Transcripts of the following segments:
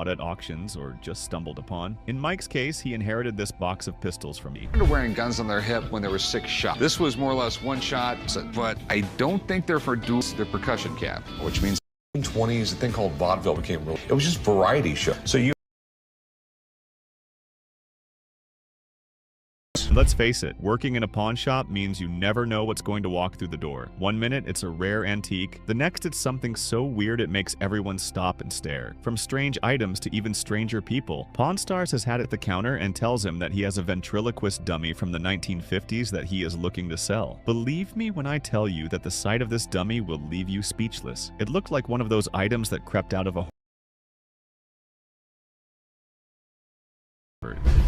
bought at auctions or just stumbled upon. In Mike's case, he inherited this box of pistols from me. They're wearing guns on their hip when there were 6 shots. This was more or less 1 shot, but I don't think they're for dual, they're percussion cap, which means In the 20s, a thing called vaudeville became real. It was just variety show. So you Let's face it, working in a pawn shop means you never know what's going to walk through the door. One minute it's a rare antique, the next it's something so weird it makes everyone stop and stare. From strange items to even stranger people, Pawn Stars has had it at the counter and tells him that he has a ventriloquist dummy from the 1950s that he is looking to sell. Believe me when I tell you that the sight of this dummy will leave you speechless. It looked like one of those items that crept out of a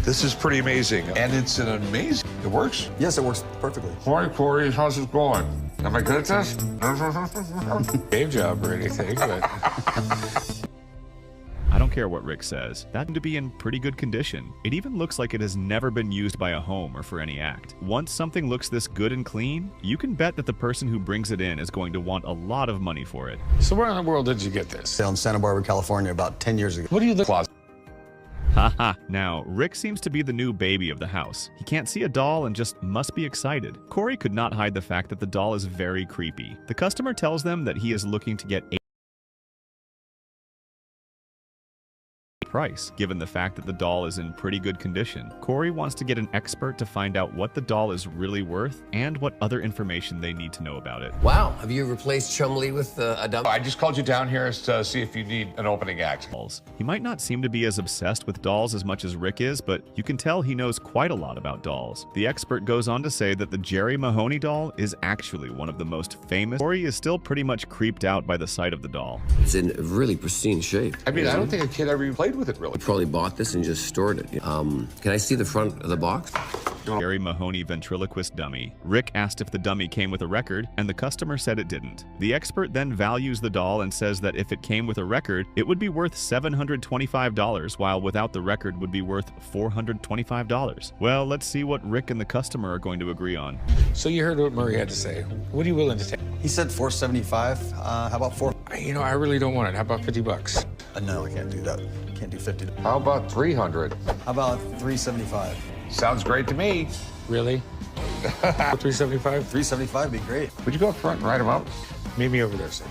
This is pretty amazing, and it's an amazing. It works. Yes, it works perfectly. Hi, Corey. How's it going? Am I good at this? Game job or anything, but I don't care what Rick says, that seemed to be in pretty good condition. It even looks like it has never been used by a home or for any act. Once something looks this good and clean, you can bet that the person who brings it in is going to want a lot of money for it. So where in the world did you get this? Sale in Santa Barbara, California, about 10 years ago. What do you look like? Haha. Now, Rick seems to be the new baby of the house. He can't see a doll and just must be excited. Corey could not hide the fact that the doll is very creepy. The customer tells them that he is looking to get price, given the fact that the doll is in pretty good condition. Corey wants to get an expert to find out what the doll is really worth and what other information they need to know about it. Wow, have you replaced Chumley with a dummy? I just called you down here to see if you need an opening act. He might not seem to be as obsessed with dolls as much as Rick is, but you can tell he knows quite a lot about dolls. The expert goes on to say that the Jerry Mahoney doll is actually one of the most famous. Corey is still pretty much creeped out by the sight of the doll. It's in really pristine shape. I mean, I don't think a kid ever even played with it, really. You probably bought this and just stored it. Can I see the front of the box? Jerry Mahoney ventriloquist dummy. Rick asked if the dummy came with a record, and the customer said it didn't. The expert then values the doll and says that if it came with a record, it would be worth $725, while without the record would be worth $425. Well, let's see what Rick and the customer are going to agree on. So you heard what Murray had to say. What are you willing to take? He said $475. How about $4? You know, I really don't want it. How about $50? No, I can't do that. Can't do 50. How about 300? How about $375? Sounds great to me. Really? $375? $375 would be great. Would you go up front and write them up? Meet me over there, sir.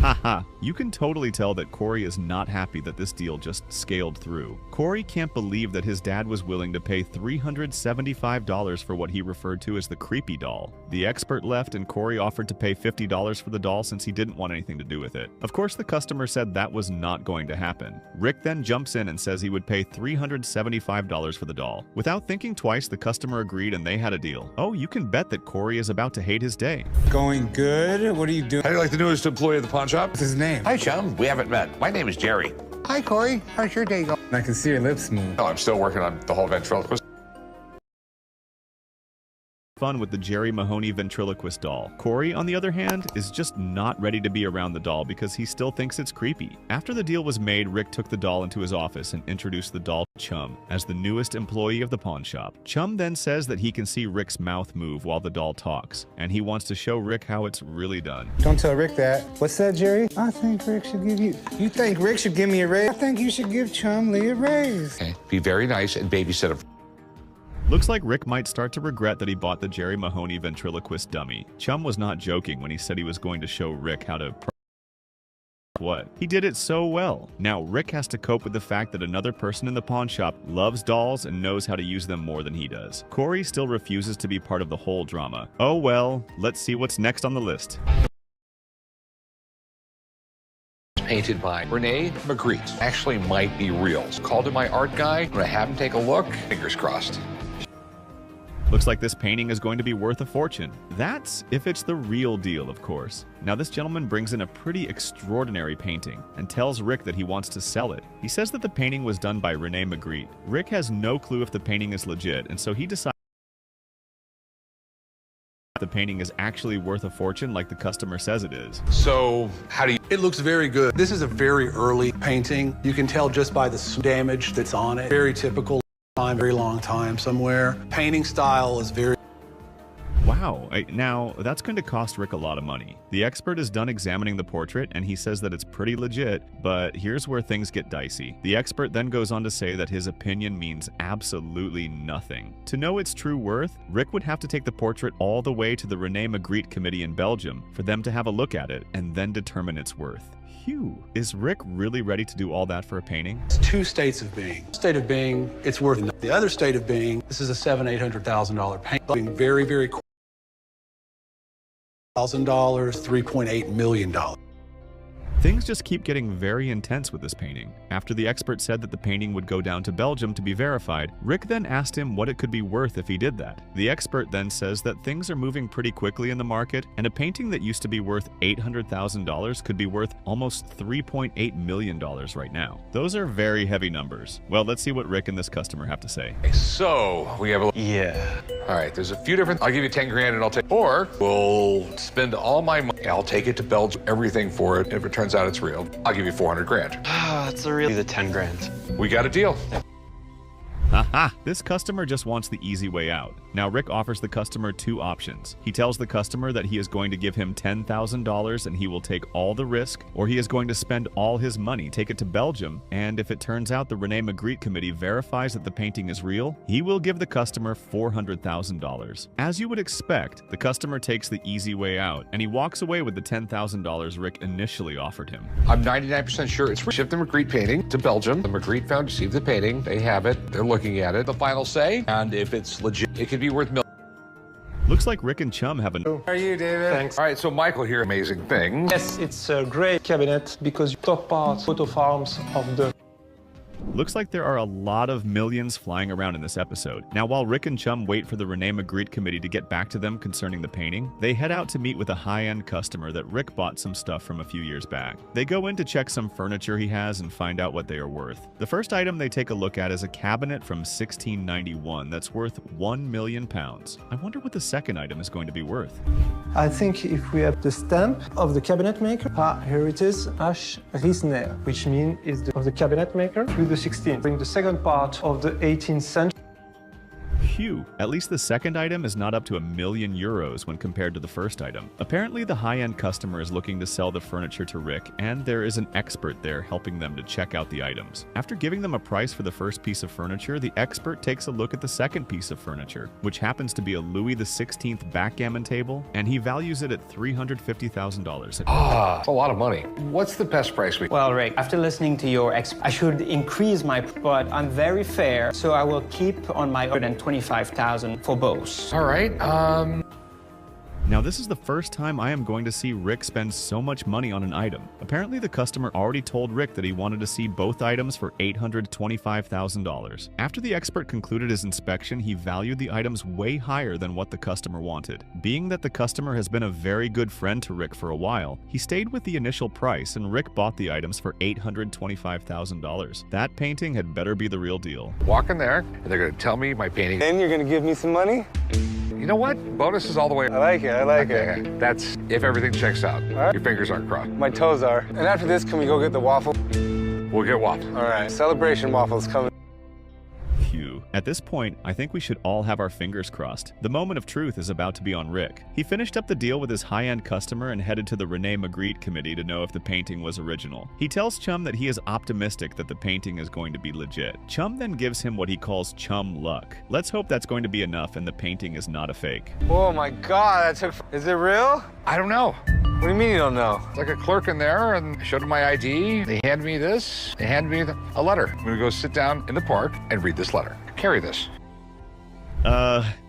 Haha, you can totally tell that Corey is not happy that this deal just scaled through. Corey can't believe that his dad was willing to pay $375 for what he referred to as the creepy doll. The expert left and Corey offered to pay $50 for the doll since he didn't want anything to do with it. Of course, the customer said that was not going to happen. Rick then jumps in and says he would pay $375 for the doll. Without thinking twice, the customer agreed and they had a deal. Oh, you can bet that Corey is about to hate his day. Going good? What are you doing? How do you like the newest employee of the pawn shop? What's his name? Hi, chum. We haven't met. My name is Jerry. Hi, Corey. How's your day going? I can see your lips move. No, I'm still working on the whole ventriloquist. Fun with the Jerry Mahoney ventriloquist doll. Corey, on the other hand, is just not ready to be around the doll because he still thinks it's creepy. After the deal was made, Rick took the doll into his office and introduced the doll to Chum as the newest employee of the pawn shop. Chum then says that he can see Rick's mouth move while the doll talks, and he wants to show Rick how it's really done. Don't tell Rick that. What's that, Jerry? I think Rick should give you... You think Rick should give me a raise? I think you should give Chumley a raise. Okay. Be very nice and babysit him. Looks like Rick might start to regret that he bought the Jerry Mahoney ventriloquist dummy. Chum was not joking when he said he was going to show Rick how to what? He did it so well. Now Rick has to cope with the fact that another person in the pawn shop loves dolls and knows how to use them more than he does. Corey still refuses to be part of the whole drama. Oh well, let's see what's next on the list. Painted by Rene Magritte. Actually might be real. Called to my art guy. I'm gonna have him take a look. Fingers crossed. Looks like this painting is going to be worth a fortune. That's if it's the real deal, of course. Now this gentleman brings in a pretty extraordinary painting and tells Rick that he wants to sell it. He says that the painting was done by Rene Magritte. Rick has no clue if the painting is legit, and so he decides the painting is actually worth a fortune like the customer says it is. So, how do you... It looks very good. This is a very early painting. You can tell just by the damage that's on it. Very typical time, very long time somewhere. Painting style is very... Wow, Wow. Now, that's going to cost Rick a lot of money. The expert is done examining the portrait, and he says that it's pretty legit, but here's where things get dicey. The expert then goes on to say that his opinion means absolutely nothing. To know its true worth, Rick would have to take the portrait all the way to the Rene Magritte committee in Belgium for them to have a look at it and then determine its worth. Phew. Is Rick really ready to do all that for a painting? It's two states of being. State of being, it's worth enough. The other state of being, this is a $700,000-$800,000 painting. Being very, very cool. $1,000, $3.8 million. Things just keep getting very intense with this painting. After the expert said that the painting would go down to Belgium to be verified, Rick then asked him what it could be worth if he did that. The expert then says that things are moving pretty quickly in the market, and a painting that used to be worth $800,000 could be worth almost $3.8 million right now. Those are very heavy numbers. Well, let's see what Rick and this customer have to say. So we have a... Yeah. All right, there's a few different... I'll give you 10 grand and I'll take... Or we'll spend all my money. I'll take it to Belgium, everything for it. If it turns out it's real, I'll give you 400 grand. It's the 10 grand. We got a deal. Haha, this customer just wants the easy way out. Now Rick offers the customer two options. He tells the customer that he is going to give him $10,000 and he will take all the risk, or he is going to spend all his money, take it to Belgium, and if it turns out the Rene Magritte committee verifies that the painting is real, he will give the customer $400,000. As you would expect, the customer takes the easy way out, and he walks away with the $10,000 Rick initially offered him. I'm 99% sure it's shipped the Magritte painting to Belgium. The Magritte found received the painting. They have it. They're looking at it. The final say, and if it's legit, it could be worth millions. Looks like Rick and Chum have How are you, David? Thanks. All right, so Michael here, amazing thing. Yes, it's a great cabinet because top part photo farms of the... Looks like there are a lot of millions flying around in this episode. Now, while Rick and Chum wait for the Rene Magritte committee to get back to them concerning the painting, they head out to meet with a high-end customer that Rick bought some stuff from a few years back. They go in to check some furniture he has and find out what they are worth. The first item they take a look at is a cabinet from 1691 that's worth £1 million. I wonder what the second item is going to be worth. I think if we have the stamp of the cabinet maker, here it is, H. Riesner, which means is of the cabinet maker through the 16th, bring the second part of the 18th century. Phew, at least the second item is not up to €1 million when compared to the first item. Apparently the high-end customer is looking to sell the furniture to Rick, and there is an expert there helping them to check out the items. After giving them a price for the first piece of furniture, the expert takes a look at the second piece of furniture, which happens to be a Louis XVI backgammon table, and he values it at $350,000. That's a lot of money. What's the best price we... Well, Rick, after listening to your I should increase my, but I'm very fair, so I will keep on my $125,000 for both. All right, Now, this is the first time I am going to see Rick spend so much money on an item. Apparently, the customer already told Rick that he wanted to see both items for $825,000. After the expert concluded his inspection, he valued the items way higher than what the customer wanted. Being that the customer has been a very good friend to Rick for a while, he stayed with the initial price, and Rick bought the items for $825,000. That painting had better be the real deal. walk in there, and they're going to tell me my painting... Then you're gonna give me some money? You know what? Bonus is all the way... I like it, I like Okay, it. that's if everything checks out. right. Your fingers aren't crossed. My toes are. And after this, can we go get the waffle? We'll get waffle. All right, celebration waffles coming. Phew. At this point, I think we should all have our fingers crossed. The moment of truth is about to be on Rick. He finished up the deal with his high-end customer and headed to the Rene Magritte committee to know if the painting was original. He tells Chum that he is optimistic that the painting is going to be legit. Chum then gives him what he calls chum luck. Let's hope that's going to be enough and the painting is not a fake. Oh my God, that took... Is it real? I don't know. What do you mean you don't know? It's like a clerk in there, and I showed him my ID. They hand me this. They hand me a letter. I'm going to go sit down in the park and read this letter. Carry this.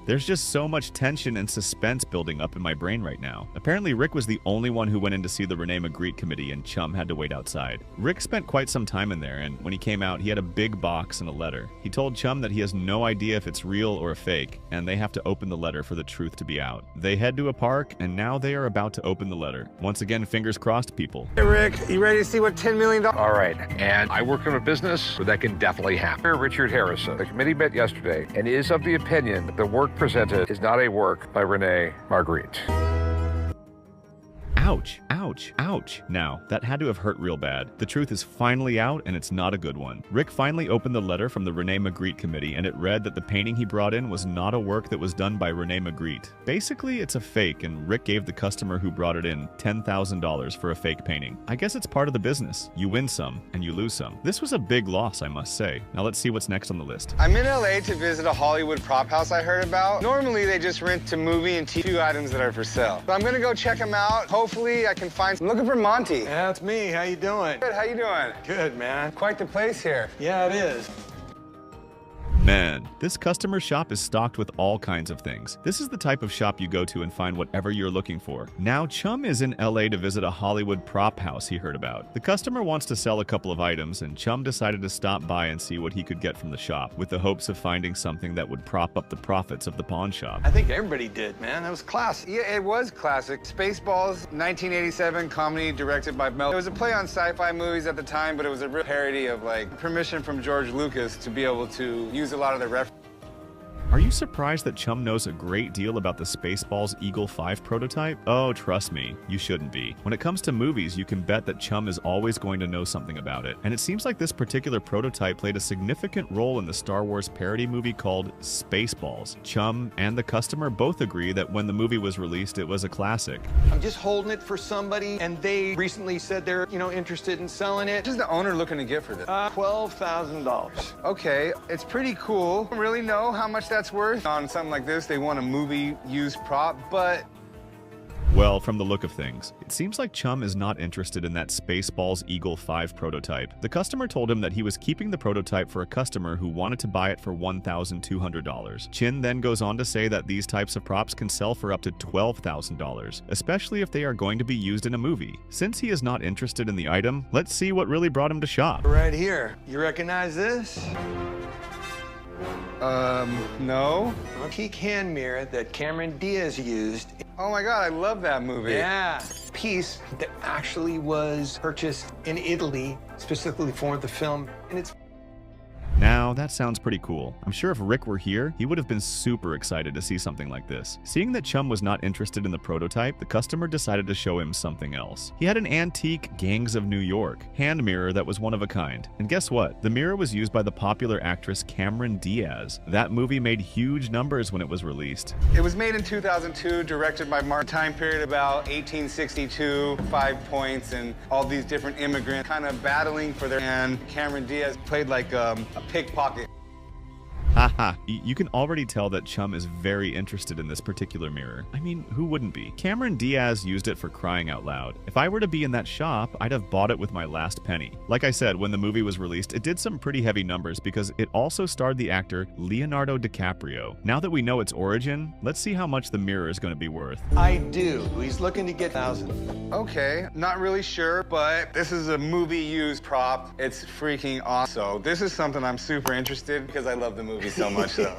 There's just so much tension and suspense building up in my brain right now. Apparently, Rick was the only one who went in to see the Rene Magritte committee, and Chum had to wait outside. Rick spent quite some time in there, and when he came out, he had a big box and a letter. He told Chum that he has no idea if it's real or a fake, and they have to open the letter for the truth to be out. They head to a park, and now they are about to open the letter. Once again, fingers crossed, people. Hey, Rick, you ready to see what $10 million... All right, and I work in a business where that can definitely happen. Richard Harrison, the committee met yesterday and is of the opinion that the work presented is not a work by Rene Magritte. Ouch, ouch, ouch. Now, that had to have hurt real bad. The truth is finally out, and it's not a good one. Rick finally opened the letter from the Rene Magritte committee, and it read that the painting he brought in was not a work that was done by Rene Magritte. Basically, it's a fake, and Rick gave the customer who brought it in $10,000 for a fake painting. I guess it's part of the business. You win some, and you lose some. This was a big loss, I must say. Now let's see what's next on the list. I'm in LA to visit a Hollywood prop house I heard about. Normally, they just rent to movie and TV items that are for sale. But I'm gonna go check them out. Hopefully, I can find some. I'm looking for Monty. Yeah, it's me. How you doing? Good, how you doing? Good, man. Quite the place here. Yeah, it is. Man, this customer shop is stocked with all kinds of things. This is the type of shop you go to and find whatever you're looking for. Now, Chum is in LA to visit a Hollywood prop house he heard about. The customer wants to sell a couple of items, and Chum decided to stop by and see what he could get from the shop, with the hopes of finding something that would prop up the profits of the pawn shop. I think everybody did, man. That was classic. Yeah, it was classic. Spaceballs, 1987 comedy directed by Mel. It was a play on sci-fi movies at the time, but it was a real parody of, like, permission from George Lucas to be able to use a lot of the references. Are you surprised that Chum knows a great deal about the Spaceballs Eagle 5 prototype? Oh, trust me, you shouldn't be. When it comes to movies, you can bet that Chum is always going to know something about it. And it seems like this particular prototype played a significant role in the Star Wars parody movie called Spaceballs. Chum and the customer both agree that when the movie was released, it was a classic. I'm just holding it for somebody, and they recently said they're, interested in selling it. What is the owner looking to get for this? $12,000. Okay, it's pretty cool. I don't really know how much that's worth. On something like this, they want a movie-used prop, but... Well, from the look of things, it seems like Chum is not interested in that Spaceballs Eagle 5 prototype. The customer told him that he was keeping the prototype for a customer who wanted to buy it for $1,200. Chin then goes on to say that these types of props can sell for up to $12,000, especially if they are going to be used in a movie. Since he is not interested in the item, let's see what really brought him to shop. Right here. You recognize this? No. A teak hand mirror that Cameron Diaz used. Oh my God, I love that movie. Yeah. Piece that actually was purchased in Italy specifically for the film, and it's... Now, that sounds pretty cool. I'm sure if Rick were here, he would have been super excited to see something like this. Seeing that Chum was not interested in the prototype, the customer decided to show him something else. He had an antique Gangs of New York hand mirror that was one of a kind. And guess what? The mirror was used by the popular actress Cameron Diaz. That movie made huge numbers when it was released. It was made in 2002, directed by Martin. Time period about 1862, 5 Points, and all these different immigrants kind of battling for their... And Cameron Diaz played like a pickpocket. Haha, you can already tell that Chum is very interested in this particular mirror. I mean, who wouldn't be? Cameron Diaz used it for crying out loud. If I were to be in that shop, I'd have bought it with my last penny. Like I said, when the movie was released, it did some pretty heavy numbers because it also starred the actor Leonardo DiCaprio. Now that we know its origin, let's see how much the mirror is going to be worth. I do. He's looking to get 1,000. Okay, not really sure, but this is a movie-used prop. It's freaking awesome. So this is something I'm super interested in because I love the movie so much so.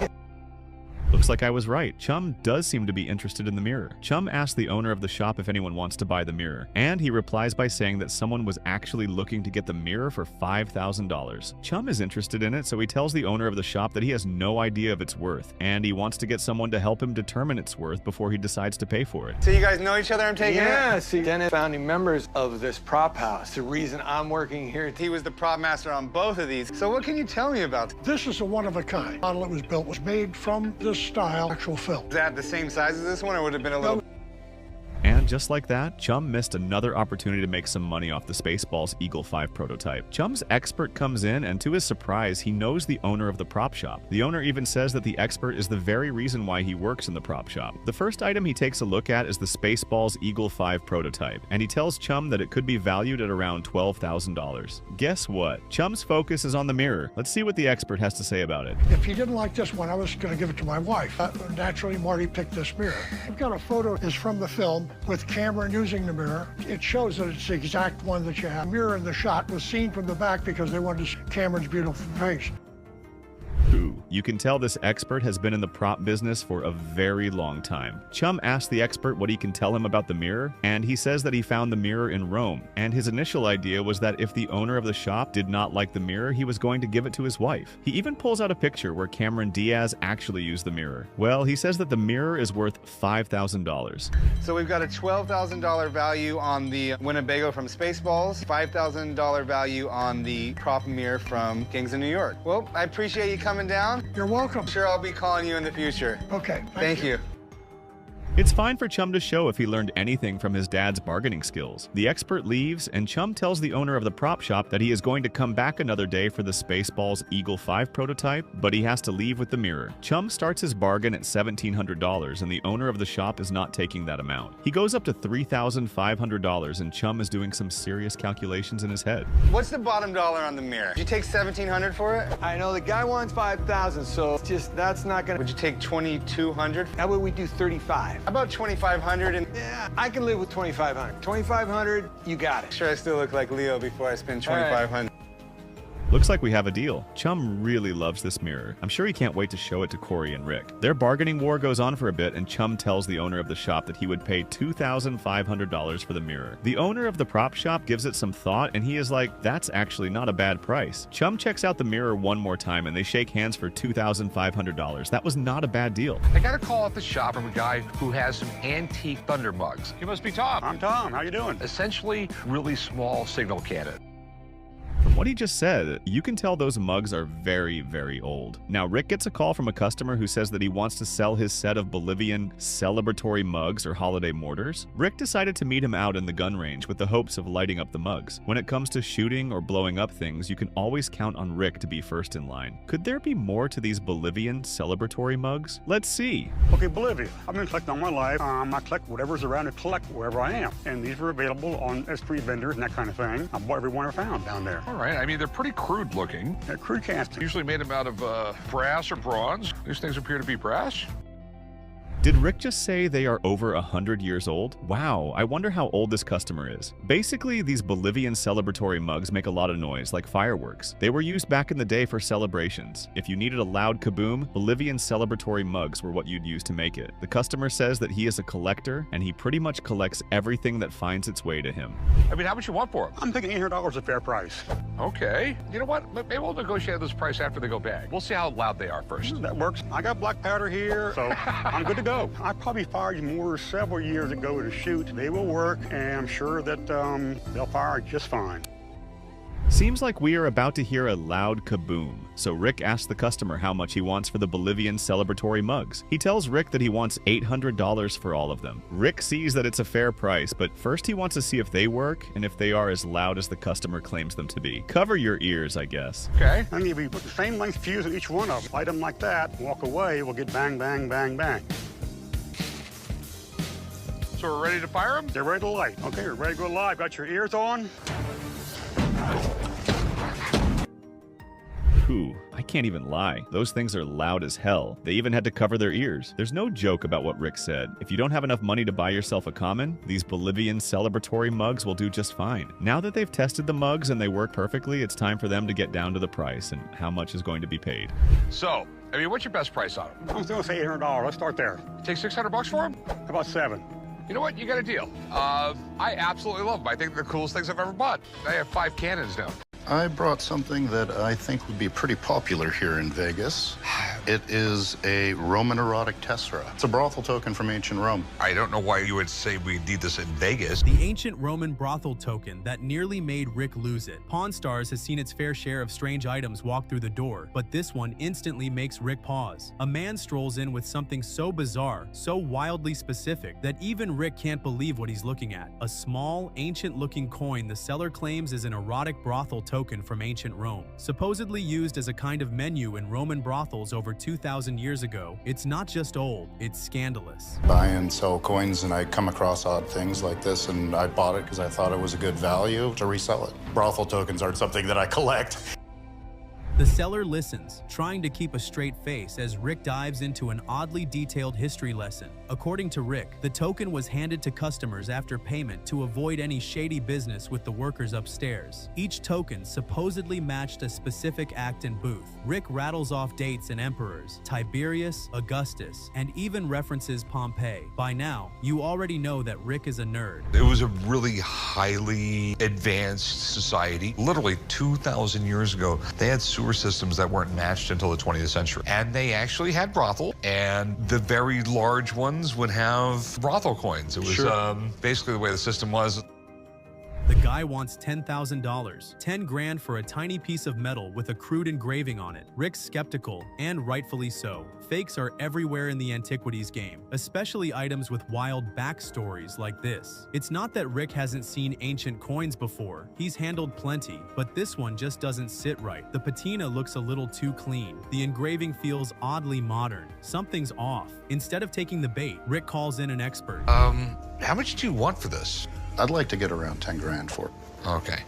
Looks like I was right. Chum does seem to be interested in the mirror. Chum asks the owner of the shop if anyone wants to buy the mirror, and he replies by saying that someone was actually looking to get the mirror for $5,000. Chum is interested in it, so he tells the owner of the shop that he has no idea of its worth, and he wants to get someone to help him determine its worth before he decides to pay for it. So you guys know each other, I'm taking it? Yeah, see, Dennis founding members of this prop house. The reason I'm working here. He was the prop master on both of these. So what can you tell me about this? This is a one-of-a-kind. The model it was built was made from this style, actual film. Is that the same size as this one, or would it have been a little... And just like that, Chum missed another opportunity to make some money off the Spaceballs Eagle 5 prototype. Chum's expert comes in, and to his surprise, he knows the owner of the prop shop. The owner even says that the expert is the very reason why he works in the prop shop. The first item he takes a look at is the Spaceballs Eagle 5 prototype, and he tells Chum that it could be valued at around $12,000. Guess what? Chum's focus is on the mirror. Let's see what the expert has to say about it. If he didn't like this one, I was going to give it to my wife. Naturally, Marty picked this mirror. I've got a photo is from the film with Cameron using the mirror. It shows that it's the exact one that you have. The mirror in the shot was seen from the back because they wanted to see Cameron's beautiful face. Ooh, you can tell this expert has been in the prop business for a very long time. Chum asks the expert what he can tell him about the mirror, and he says that he found the mirror in Rome, and his initial idea was that if the owner of the shop did not like the mirror, he was going to give it to his wife. He even pulls out a picture where Cameron Diaz actually used the mirror. Well, he says that the mirror is worth $5,000. So we've got a $12,000 value on the Winnebago from Spaceballs, $5,000 value on the prop mirror from Kings of New York. Well, I appreciate you coming down. You're welcome. Sure, I'll be calling you in the future. Okay. Thank you. It's fine for Chum to show if he learned anything from his dad's bargaining skills. The expert leaves, and Chum tells the owner of the prop shop that he is going to come back another day for the Spaceballs Eagle 5 prototype, but he has to leave with the mirror. Chum starts his bargain at $1,700, and the owner of the shop is not taking that amount. He goes up to $3,500, and Chum is doing some serious calculations in his head. What's the bottom dollar on the mirror? Would you take $1,700 for it? I know the guy wants 5,000, so that's not gonna. Would you take $2,200? How about we do 35? How about $2,500? And yeah, I can live with 2,500. 2,500, you got it. Sure, I still look like Leo before I spend $2,500. Looks like we have a deal. Chum really loves this mirror. I'm sure he can't wait to show it to Corey and Rick. Their bargaining war goes on for a bit, and Chum tells the owner of the shop that he would pay $2,500 for the mirror. The owner of the prop shop gives it some thought, and he is like, that's actually not a bad price. Chum checks out the mirror one more time, and they shake hands for $2,500. That was not a bad deal. I got a call at the shop from a guy who has some antique thunder mugs. You must be Tom. I'm Tom. How you doing? Essentially, really small signal cannon. From what he just said, you can tell those mugs are very, very old. Now, Rick gets a call from a customer who says that he wants to sell his set of Bolivian celebratory mugs or holiday mortars. Rick decided to meet him out in the gun range with the hopes of lighting up the mugs. When it comes to shooting or blowing up things, you can always count on Rick to be first in line. Could there be more to these Bolivian celebratory mugs? Let's see. Okay, Bolivia. I've been collecting all my life. I collect whatever's around to collect wherever I am. And these were available on street vendors and that kind of thing. I bought every one I found down there. All right, I mean, they're pretty crude looking. They're crude casting. Usually made them out of brass or bronze. These things appear to be brass. Did Rick just say they are over 100 years old? Wow, I wonder how old this customer is. Basically, these Bolivian celebratory mugs make a lot of noise, like fireworks. They were used back in the day for celebrations. If you needed a loud kaboom, Bolivian celebratory mugs were what you'd use to make it. The customer says that he is a collector, and he pretty much collects everything that finds its way to him. I mean, how much you want for them? I'm thinking $800 is a fair price. Okay. You know what? Maybe we'll negotiate this price after they go bag. We'll see how loud they are first. That works. I got black powder here, so I'm good to go. I probably fired more several years ago to shoot. They will work, and I'm sure that they'll fire just fine. Seems like we are about to hear a loud kaboom. So Rick asks the customer how much he wants for the Bolivian celebratory mugs. He tells Rick that he wants $800 for all of them. Rick sees that it's a fair price, but first he wants to see if they work and if they are as loud as the customer claims them to be. Cover your ears, I guess. Okay. I mean, we put the same length fuse in each one of them. Light them like that, walk away, we'll get bang, bang, bang, bang. So we're ready to fire them? They're ready to light. Okay, we're ready to go live. Got your ears on? Whew, I can't even lie. Those things are loud as hell. They even had to cover their ears. There's no joke about what Rick said. If you don't have enough money to buy yourself a common, these Bolivian celebratory mugs will do just fine. Now that they've tested the mugs and they work perfectly, it's time for them to get down to the price and how much is going to be paid. So, I mean, what's your best price on them? I'm still gonna say $800. Let's start there. Take $600 for them? How about $700? You know what? You got a deal. I absolutely love them. I think they're the coolest things I've ever bought. I have 5 cannons now. I brought something that I think would be pretty popular here in Vegas. It is a Roman erotic tessera. It's a brothel token from ancient Rome. I don't know why you would say we need this in Vegas. The ancient Roman brothel token that nearly made Rick lose it. Pawn Stars has seen its fair share of strange items walk through the door, but this one instantly makes Rick pause. A man strolls in with something so bizarre, so wildly specific, that even Rick can't believe what he's looking at. A small, ancient-looking coin the seller claims is an erotic brothel token from ancient Rome. Supposedly used as a kind of menu in Roman brothels over 2,000 years ago, it's not just old, it's scandalous. Buy and sell coins, and I come across odd things like this, and I bought it because I thought it was a good value to resell it. Brothel tokens aren't something that I collect. The seller listens, trying to keep a straight face as Rick dives into an oddly detailed history lesson. According to Rick, the token was handed to customers after payment to avoid any shady business with the workers upstairs. Each token supposedly matched a specific act and booth. Rick rattles off dates and emperors, Tiberius, Augustus, and even references Pompeii. By now, you already know that Rick is a nerd. It was a really highly advanced society. Literally 2,000 years ago, they had sewer systems that weren't matched until the 20th century. And they actually had brothel, and the very large ones would have brothel coins. It was basically the way the system was. The guy wants $10,000, 10 grand for a tiny piece of metal with a crude engraving on it. Rick's skeptical, and rightfully so. Fakes are everywhere in the antiquities game, especially items with wild backstories like this. It's not that Rick hasn't seen ancient coins before. He's handled plenty, but this one just doesn't sit right. The patina looks a little too clean. The engraving feels oddly modern. Something's off. Instead of taking the bait, Rick calls in an expert. How much do you want for this? I'd like to get around 10 grand for it. Okay.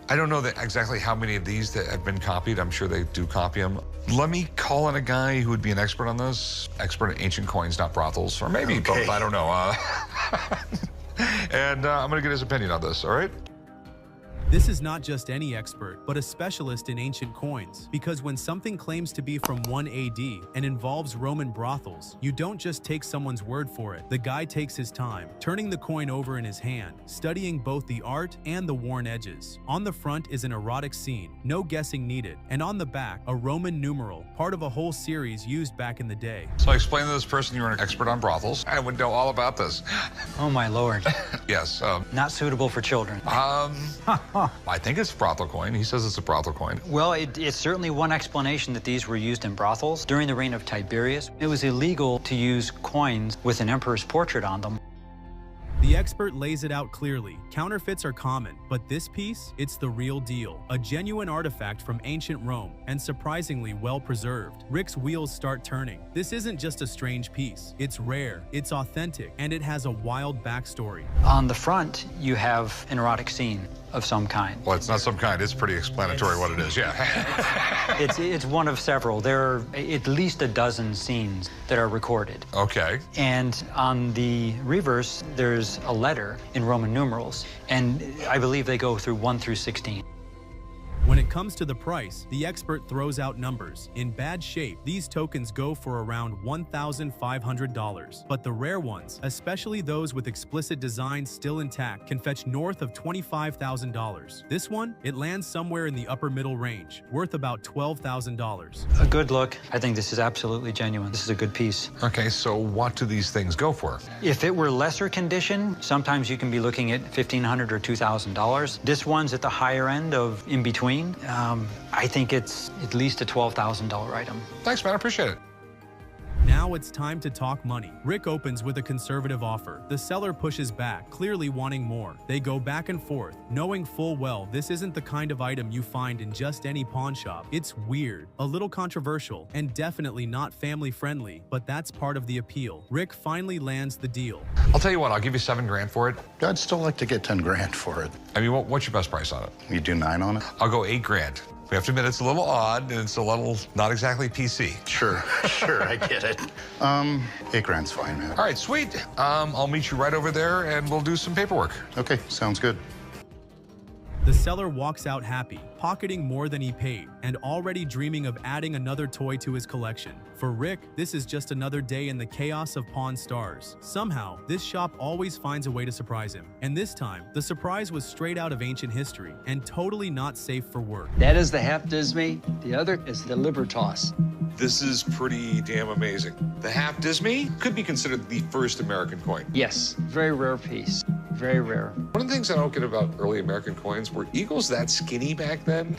I don't know exactly how many of these that have been copied. I'm sure they do copy them. Let me call in a guy who would be an expert on this. Expert in ancient coins, not brothels. Or maybe both, I don't know. And I'm going to get his opinion on this, all right? This is not just any expert, but a specialist in ancient coins, because when something claims to be from 1 AD and involves Roman brothels, you don't just take someone's word for it. The guy takes his time, turning the coin over in his hand, studying both the art and the worn edges. On the front is an erotic scene, no guessing needed, and on the back, a Roman numeral, part of a whole series used back in the day. So I explained to this person you were an expert on brothels. I would know all about this. Oh my lord. Yes. Not suitable for children. I think it's a brothel coin. He says it's a brothel coin. Well, it's certainly one explanation that these were used in brothels. During the reign of Tiberius, it was illegal to use coins with an emperor's portrait on them. The expert lays it out clearly. Counterfeits are common, but this piece, it's the real deal. A genuine artifact from ancient Rome, and surprisingly well preserved. Rick's wheels start turning. This isn't just a strange piece. It's rare, it's authentic, and it has a wild backstory. On the front, you have an erotic scene of some kind. Well, it's not some kind. It's pretty explanatory what it is, yeah. It's one of several. There are at least a dozen scenes that are recorded. Okay. And on the reverse, there's a letter in Roman numerals, and I believe they go through 1 through 16. When it comes to the price, the expert throws out numbers. In bad shape, these tokens go for around $1,500. But the rare ones, especially those with explicit designs still intact, can fetch north of $25,000. This one, it lands somewhere in the upper middle range, worth about $12,000. A good look. I think this is absolutely genuine. This is a good piece. Okay, so what do these things go for? If it were lesser condition, sometimes you can be looking at $1,500 or $2,000. This one's at the higher end of in between. I think it's at least a $12,000 item. Thanks, man. I appreciate it. Now it's time to talk money. Rick opens with a conservative offer. The seller pushes back, clearly wanting more. They go back and forth, knowing full well this isn't the kind of item you find in just any pawn shop. It's weird, a little controversial, and definitely not family-friendly, but that's part of the appeal. Rick finally lands the deal. I'll tell you what, I'll give you $7 grand for it. I'd still like to get 10 grand for it. I mean, what's your best price on it? You do 9 on it? I'll go $8 grand. We have to admit it's a little odd and it's a little not exactly PC. Sure, sure, I get it. $8 grand's fine, man. All right, sweet. I'll meet you right over there and we'll do some paperwork. Okay, sounds good. The seller walks out happy, pocketing more than he paid, and already dreaming of adding another toy to his collection. For Rick, this is just another day in the chaos of Pawn Stars. Somehow, this shop always finds a way to surprise him. And this time, the surprise was straight out of ancient history and totally not safe for work. That is the half Disney. The other is the Libertas. This is pretty damn amazing. The half Disney could be considered the first American coin. Yes, very rare piece. Very rare. One of the things I don't get about early American coins, were eagles that skinny back then?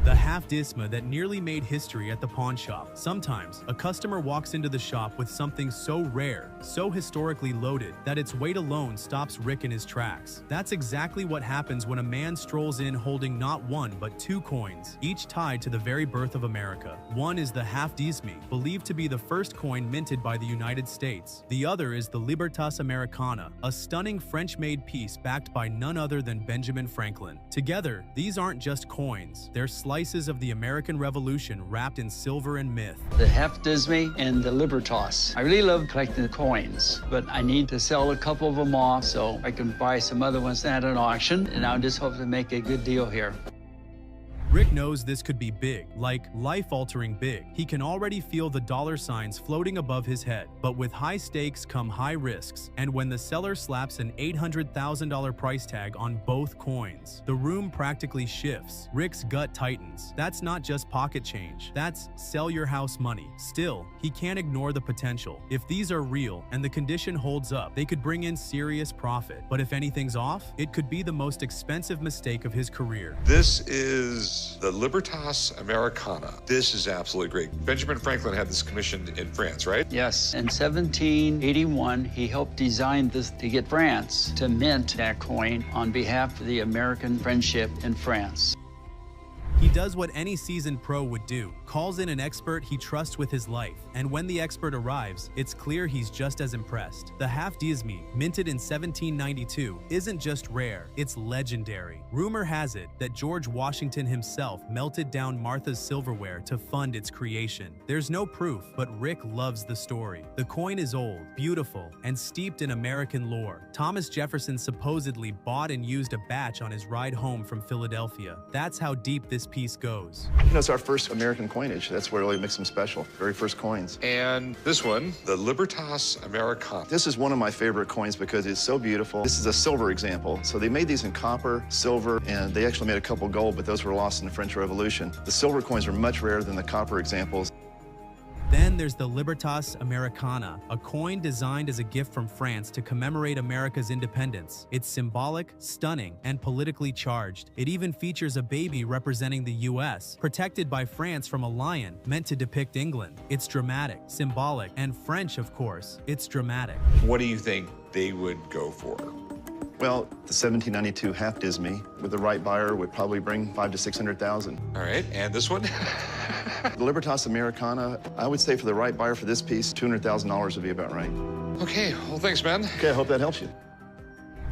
The half half disma that nearly made history at the pawn shop. Sometimes, a customer walks into the shop with something so rare, so historically loaded, that its weight alone stops Rick in his tracks. That's exactly what happens when a man strolls in holding not one but two coins, each tied to the very birth of America. One is the half disme, believed to be the first coin minted by the United States. The other is the Libertas Americana, a stunning French-made piece backed by none other than Benjamin Franklin. Together, these aren't just coins, they're slices of the American Revolution wrapped in silver and myth. The half disme and the Libertas. I really love collecting the coins, but I need to sell a couple of them off so I can buy some other ones at an auction, and I'll just hope to make a good deal here. Rick knows this could be big, like life-altering big. He can already feel the dollar signs floating above his head. But with high stakes come high risks, and when the seller slaps an $800,000 price tag on both coins, the room practically shifts. Rick's gut tightens. That's not just pocket change, that's sell your house money. Still, he can't ignore the potential. If these are real and the condition holds up, they could bring in serious profit. But if anything's off, it could be the most expensive mistake of his career. This is the Libertas Americana. This is absolutely great. Benjamin Franklin had this commissioned in France, right? Yes, in 1781, he helped design this to get France to mint that coin on behalf of the American friendship in France. He does what any seasoned pro would do, calls in an expert he trusts with his life, and when the expert arrives, it's clear he's just as impressed. The half disme, minted in 1792, isn't just rare, it's legendary. Rumor has it that George Washington himself melted down Martha's silverware to fund its creation. There's no proof, but Rick loves the story. The coin is old, beautiful, and steeped in American lore. Thomas Jefferson supposedly bought and used a batch on his ride home from Philadelphia. That's how deep this piece goes. You know, it's our first American coinage. That's what really makes them special. Very first coins. And this one, the Libertas Americana. This is one of my favorite coins because it's so beautiful. This is a silver example. So they made these in copper, silver, and they actually made a couple gold, but those were lost in the French Revolution. The silver coins are much rarer than the copper examples. Then there's the Libertas Americana, a coin designed as a gift from France to commemorate America's independence. It's symbolic, stunning, and politically charged. It even features a baby representing the US, protected by France from a lion, meant to depict England. It's dramatic, symbolic, and French, of course. It's dramatic. What do you think they would go for? Well, the 1792 half disme with the right buyer would probably bring $500,000 to $600,000. All right, and this one? The Libertas Americana, I would say for the right buyer for this piece, $200,000 would be about right. Okay, well, thanks, man. Okay, I hope that helps you.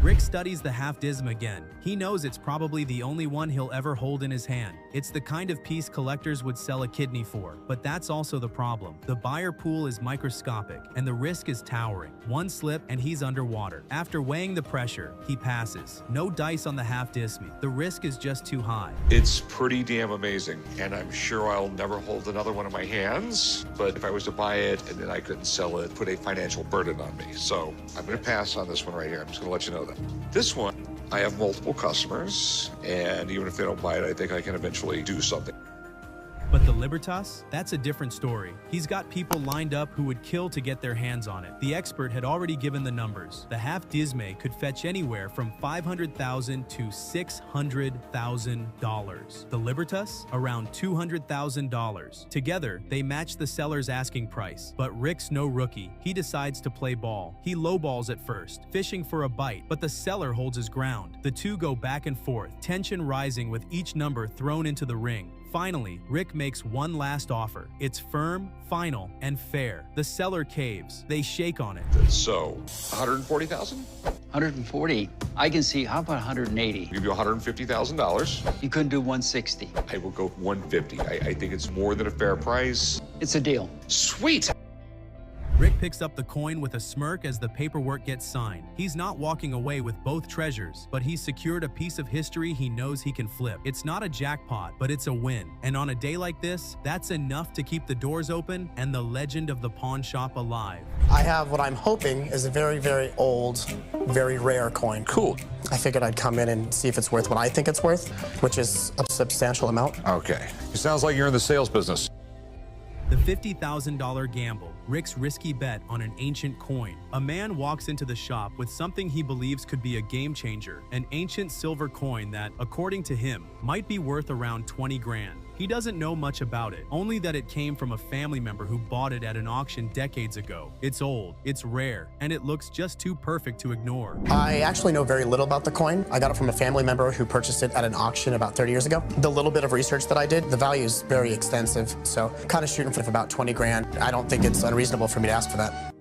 Rick studies the half disme again. He knows it's probably the only one he'll ever hold in his hand. It's the kind of piece collectors would sell a kidney for, but that's also the problem. The buyer pool is microscopic, and the risk is towering. One slip, and he's underwater. After weighing the pressure, he passes. No dice on the half disme. The risk is just too high. It's pretty damn amazing, and I'm sure I'll never hold another one in my hands, but if I was to buy it and then I couldn't sell it, put a financial burden on me. So I'm gonna pass on this one right here. I'm just gonna let you know that. This one, I have multiple customers, and even if they don't buy it, I think I can eventually do something. But the Libertas? That's a different story. He's got people lined up who would kill to get their hands on it. The expert had already given the numbers. The half disme could fetch anywhere from $500,000 to $600,000. The Libertas? Around $200,000. Together, they match the seller's asking price. But Rick's no rookie. He decides to play ball. He lowballs at first, fishing for a bite, but the seller holds his ground. The two go back and forth, tension rising with each number thrown into the ring. Finally, Rick makes one last offer. It's firm, final, and fair. The seller caves. They shake on it. So, $140,000? 140. I can see. How about 180? I'll give you $150,000. You couldn't do 160. I will go $150. I think it's more than a fair price. It's a deal. Sweet. Rick picks up the coin with a smirk as the paperwork gets signed. He's not walking away with both treasures, but he's secured a piece of history he knows he can flip. It's not a jackpot, but it's a win. And on a day like this, that's enough to keep the doors open and the legend of the pawn shop alive. I have what I'm hoping is a very, very old, very rare coin. Cool. I figured I'd come in and see if it's worth what I think it's worth, which is a substantial amount. Okay. It sounds like you're in the sales business. The $50,000 gamble. Rick's risky bet on an ancient coin. A man walks into the shop with something he believes could be a game changer, an ancient silver coin that, according to him, might be worth around 20 grand. He doesn't know much about it, only that it came from a family member who bought it at an auction decades ago. It's old, it's rare, and it looks just too perfect to ignore. I actually know very little about the coin. I got it from a family member who purchased it at an auction about 30 years ago. The little bit of research that I did, the value is very extensive, so kind of shooting for about 20 grand. I don't think it's unreasonable for me to ask for that.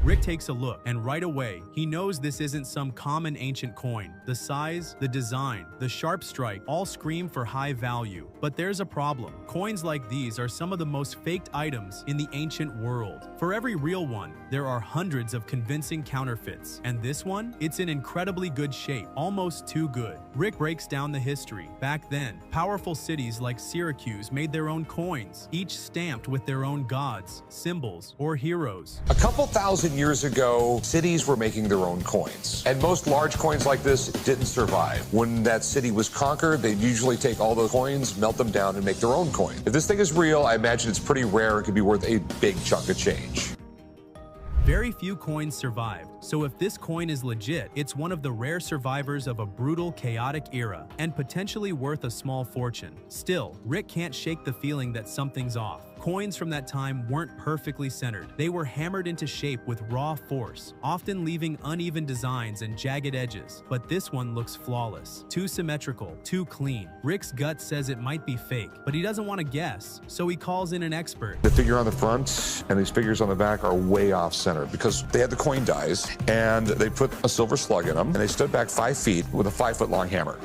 Rick takes a look, and right away, he knows this isn't some common ancient coin. The size, the design, the sharp strike all scream for high value. But there's a problem. Coins like these are some of the most faked items in the ancient world. For every real one, there are hundreds of convincing counterfeits. And this one? It's in incredibly good shape, almost too good. Rick breaks down the history. Back then, powerful cities like Syracuse made their own coins, each stamped with their own gods, symbols, or heroes. A couple thousand years ago, cities were making their own coins. And most large coins like this didn't survive. When that city was conquered, they'd usually take all those coins, melt them down, and make their own coin. If this thing is real, I imagine it's pretty rare and could be worth a big chunk of change. Very few coins survived, so if this coin is legit, it's one of the rare survivors of a brutal, chaotic era, and potentially worth a small fortune. Still, Rick can't shake the feeling that something's off. Coins from that time weren't perfectly centered. They were hammered into shape with raw force, often leaving uneven designs and jagged edges. But this one looks flawless. Too symmetrical, too clean. Rick's gut says it might be fake, but he doesn't want to guess, so he calls in an expert. The figure on the front and these figures on the back are way off center because they had the coin dies and they put a silver slug in them and they stood back 5 feet with a 5-foot-long hammer.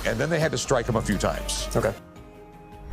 And then they had to strike them a few times. Okay.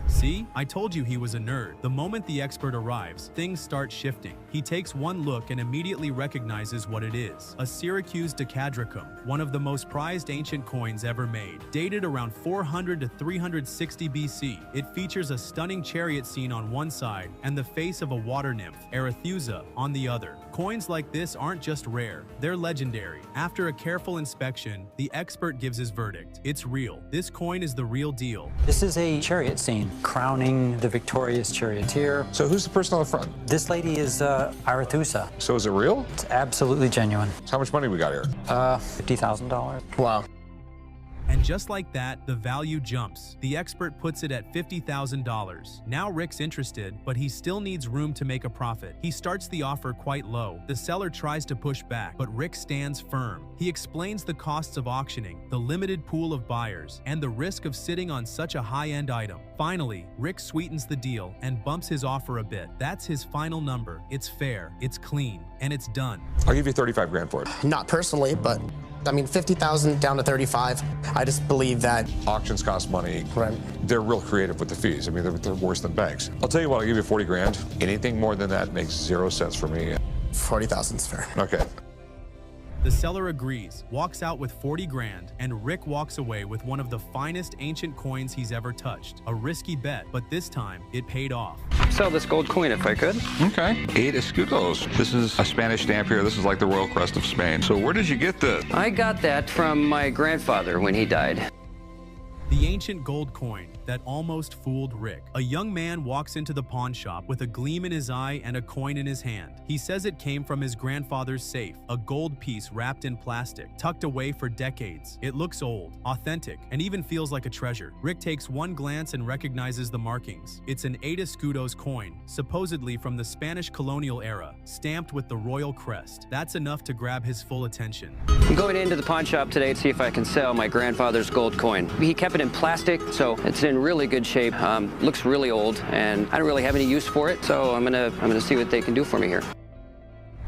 See? I told you he was a nerd. The moment the expert arrives, things start shifting. He takes one look and immediately recognizes what it is. A Syracuse decadricum, one of the most prized ancient coins ever made. Dated around 400 to 360 BC, it features a stunning chariot scene on one side and the face of a water nymph, Arethusa, on the other. Coins like this aren't just rare, they're legendary. After a careful inspection, the expert gives his verdict. It's real. This coin is the real deal. This is a chariot scene, crowning the victorious charioteer. So who's the person on the front? This lady is Arethusa. So is it real? It's absolutely genuine. How much money we got here? $50,000. Wow. And just like that, the value jumps. The expert puts it at $50,000. Now Rick's interested, but he still needs room to make a profit. He starts the offer quite low. The seller tries to push back, but Rick stands firm. He explains the costs of auctioning, the limited pool of buyers, and the risk of sitting on such a high-end item. Finally, Rick sweetens the deal and bumps his offer a bit. That's his final number. It's fair, it's clean, and it's done. I'll give you 35 grand for it. Not personally, but I mean, 50,000 down to 35. I just believe that auctions cost money. Right. They're real creative with the fees. I mean, they're worse than banks. I'll tell you what, I'll give you 40 grand. Anything more than that makes 0 sense for me. 40,000 is fair. Okay. The seller agrees, walks out with 40 grand, and Rick walks away with one of the finest ancient coins he's ever touched. A risky bet, but this time, it paid off. Sell this gold coin if I could. Okay. 8 escudos. This is a Spanish stamp here. This is like the royal crest of Spain. So where did you get this? I got that from my grandfather when he died. The ancient gold coin that almost fooled Rick. A young man walks into the pawn shop with a gleam in his eye and a coin in his hand. He says it came from his grandfather's safe, a gold piece wrapped in plastic, tucked away for decades. It looks old, authentic, and even feels like a treasure. Rick takes one glance and recognizes the markings. It's an 8 escudos coin, supposedly from the Spanish colonial era, stamped with the royal crest. That's enough to grab his full attention. I'm going into the pawn shop today to see if I can sell my grandfather's gold coin. He kept it in plastic, so it's in really good shape. Looks really old, and I don't really have any use for it, so I'm gonna see what they can do for me here.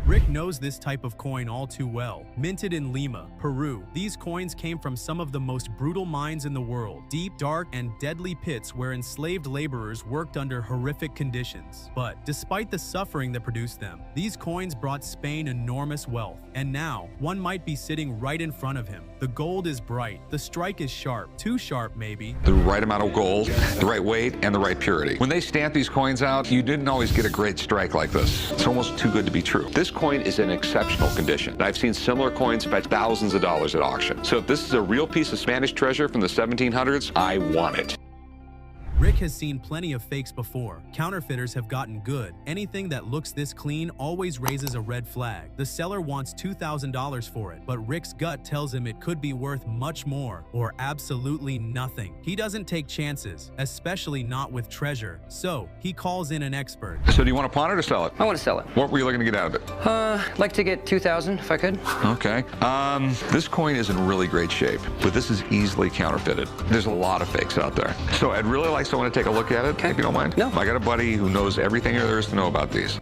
Rick knows this type of coin all too well. Minted in Lima, Peru, these coins came from some of the most brutal mines in the world. Deep, dark, and deadly pits where enslaved laborers worked under horrific conditions. But despite the suffering that produced them, these coins brought Spain enormous wealth. And now, one might be sitting right in front of him. The gold is bright, the strike is sharp, too sharp maybe. The right amount of gold, the right weight, and the right purity. When they stamped these coins out, you didn't always get a great strike like this. It's almost too good to be true. This coin is in exceptional condition. I've seen similar coins fetch thousands of dollars at auction. So if this is a real piece of Spanish treasure from the 1700s, I want it. Rick has seen plenty of fakes before. Counterfeiters have gotten good. Anything that looks this clean always raises a red flag. The seller wants $2,000 for it, but Rick's gut tells him it could be worth much more, or absolutely nothing. He doesn't take chances, especially not with treasure, so he calls in an expert. So do you want to pawn it or sell it? I want to sell it. What were you looking to get out of it? I'd like to get $2,000 if I could. Okay. This coin is in really great shape, but this is easily counterfeited. There's a lot of fakes out there. So I'd really like someone to take a look at it, if you don't mind. No. I got a buddy who knows everything there is to know about these.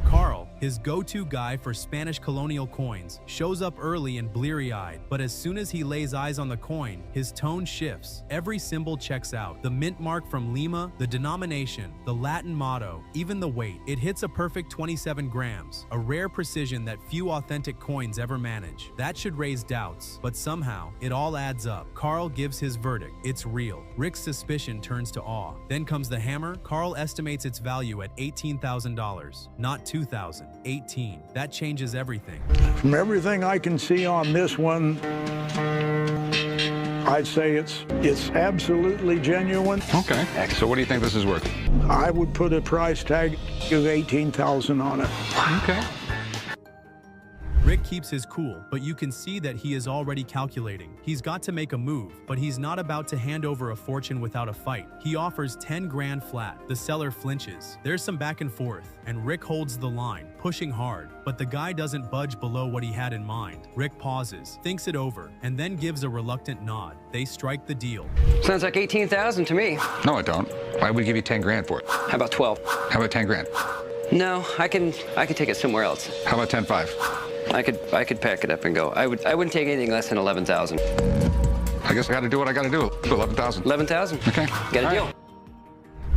Carl, his go-to guy for Spanish colonial coins, shows up early and bleary-eyed, but as soon as he lays eyes on the coin, his tone shifts. Every symbol checks out. The mint mark from Lima, the denomination, the Latin motto, even the weight. It hits a perfect 27 grams, a rare precision that few authentic coins ever manage. That should raise doubts, but somehow, it all adds up. Carl gives his verdict. It's real. Rick's suspicion turns to awe. Then comes the hammer. Carl estimates its value at $18,000, not $2,000. 18. That changes everything. From everything I can see on this one, I'd say it's absolutely genuine. Okay. So what do you think this is worth? I would put a price tag of $18,000 on it. Okay. Rick keeps his cool, but you can see that he is already calculating. He's got to make a move, but he's not about to hand over a fortune without a fight. He offers 10 grand flat. The seller flinches. There's some back and forth, and Rick holds the line, pushing hard, but the guy doesn't budge below what he had in mind. Rick pauses, thinks it over, and then gives a reluctant nod. They strike the deal. Sounds like $18,000 to me. No, I don't. I would give you 10 grand for it. How about 12? How about 10 grand? No, I can take it somewhere else. How about 10.5? I could pack it up and go. I wouldn't take anything less than 11,000. I guess I got to do what I got to do. 11,000. 11,000. Okay. Got a deal.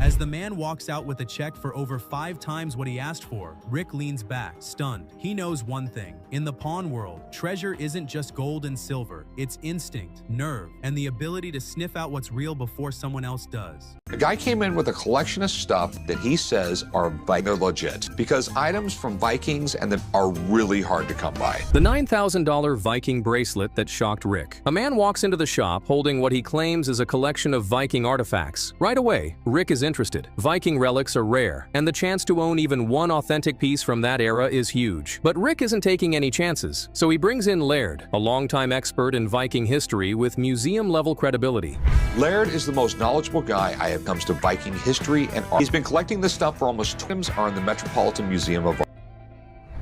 As the man walks out with a check for over 5 times what he asked for, Rick leans back, stunned. He knows one thing. In the pawn world, treasure isn't just gold and silver. It's instinct, nerve, and the ability to sniff out what's real before someone else does. The guy came in with a collection of stuff that he says are They're legit, because items from Vikings and them are really hard to come by. The $9,000 Viking bracelet that shocked Rick. A man walks into the shop holding what he claims is a collection of Viking artifacts. Right away, Rick is interested. Viking relics are rare, and the chance to own even one authentic piece from that era is huge. But Rick isn't taking any chances, so he brings in Laird, a longtime expert in Viking history with museum-level credibility. Laird is the most knowledgeable guy I have comes to Viking history and art. He's been collecting this stuff for almost 2 years. Are in the Metropolitan Museum of Art.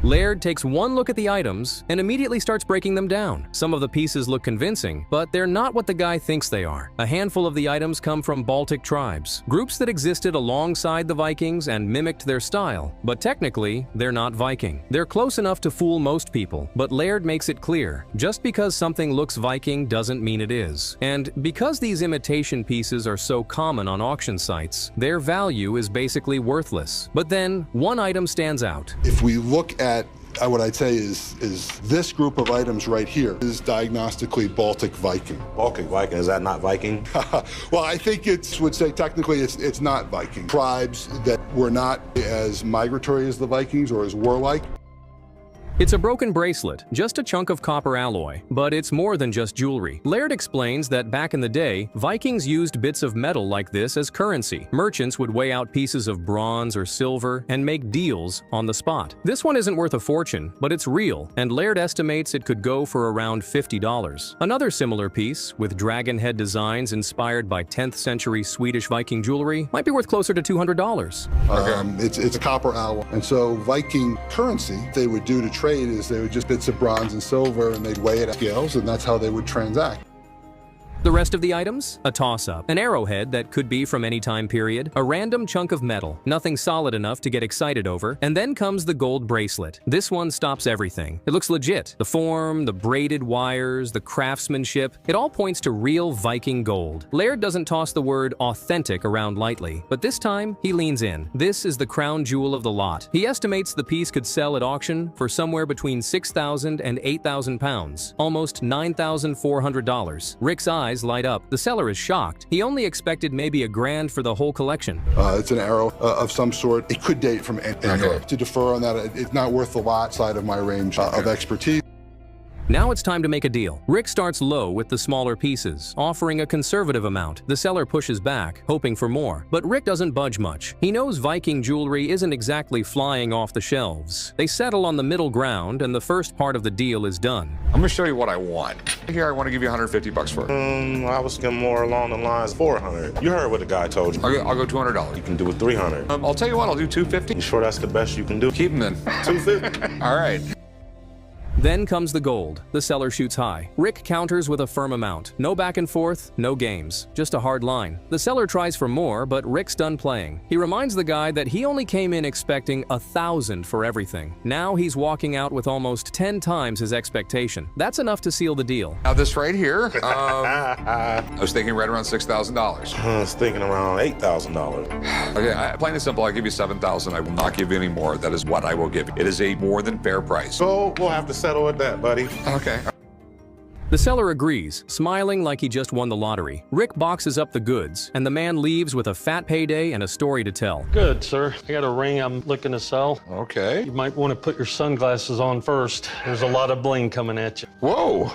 Laird takes one look at the items and immediately starts breaking them down. Some of the pieces look convincing, but they're not what the guy thinks they are. A handful of the items come from Baltic tribes, groups that existed alongside the Vikings and mimicked their style, but technically, they're not Viking. They're close enough to fool most people, but Laird makes it clear, just because something looks Viking doesn't mean it is. And because these imitation pieces are so common on auction sites, their value is basically worthless. But then, one item stands out. If we look at what I'd say is this group of items right here is diagnostically Baltic Viking. Baltic Viking, is that not Viking? Well, I think would say technically it's not Viking. Tribes that were not as migratory as the Vikings or as warlike. It's a broken bracelet, just a chunk of copper alloy, but it's more than just jewelry. Laird explains that back in the day, Vikings used bits of metal like this as currency. Merchants would weigh out pieces of bronze or silver and make deals on the spot. This one isn't worth a fortune, but it's real, and Laird estimates it could go for around $50. Another similar piece, with dragon head designs inspired by 10th century Swedish Viking jewelry, might be worth closer to $200. It's a copper alloy, and so Viking currency they would do to trade is they would just bits of bronze and silver and they'd weigh it at scales, and that's how they would transact. The rest of the items? A toss-up. An arrowhead that could be from any time period, a random chunk of metal, nothing solid enough to get excited over, and then comes the gold bracelet. This one stops everything. It looks legit. The form, the braided wires, the craftsmanship, it all points to real Viking gold. Laird doesn't toss the word authentic around lightly, but this time he leans in. This is the crown jewel of the lot. He estimates the piece could sell at auction for somewhere between 6,000 and 8,000 pounds, almost $9,400. Rick's eyes light up. The seller is shocked. He only expected maybe $1,000 for the whole collection. It's an arrow of some sort. It could date from any era. To defer on that, it's not worth the lot side of my range of expertise. Now it's time to make a deal. Rick starts low with the smaller pieces, offering a conservative amount. The seller pushes back, hoping for more. But Rick doesn't budge much. He knows Viking jewelry isn't exactly flying off the shelves. They settle on the middle ground, and the first part of the deal is done. I'm gonna show you what I want. Here, I want to give you $150 for it. I was thinking more along the lines of $400. You heard what the guy told you. I'll go $200. You can do it $300. I'll tell you what, I'll do $250. You sure that's the best you can do? Keep them in. $250. All right. Then comes the gold. The seller shoots high. Rick counters with a firm amount. No back and forth, no games. Just a hard line. The seller tries for more, but Rick's done playing. He reminds the guy that he only came in expecting $1,000 for everything. Now he's walking out with almost 10 times his expectation. That's enough to seal the deal. Now this right here, I was thinking right around $6,000. I was thinking around $8,000. Okay, plain and simple, I'll give you $7,000. I will not give you any more. That is what I will give you. It is a more than fair price. So we'll have to settle with that, buddy. Okay. The seller agrees, smiling like he just won the lottery. Rick boxes up the goods, and the man leaves with a fat payday and a story to tell. Good, sir. I got a ring I'm looking to sell. Okay. You might want to put your sunglasses on first. There's a lot of bling coming at you. Whoa.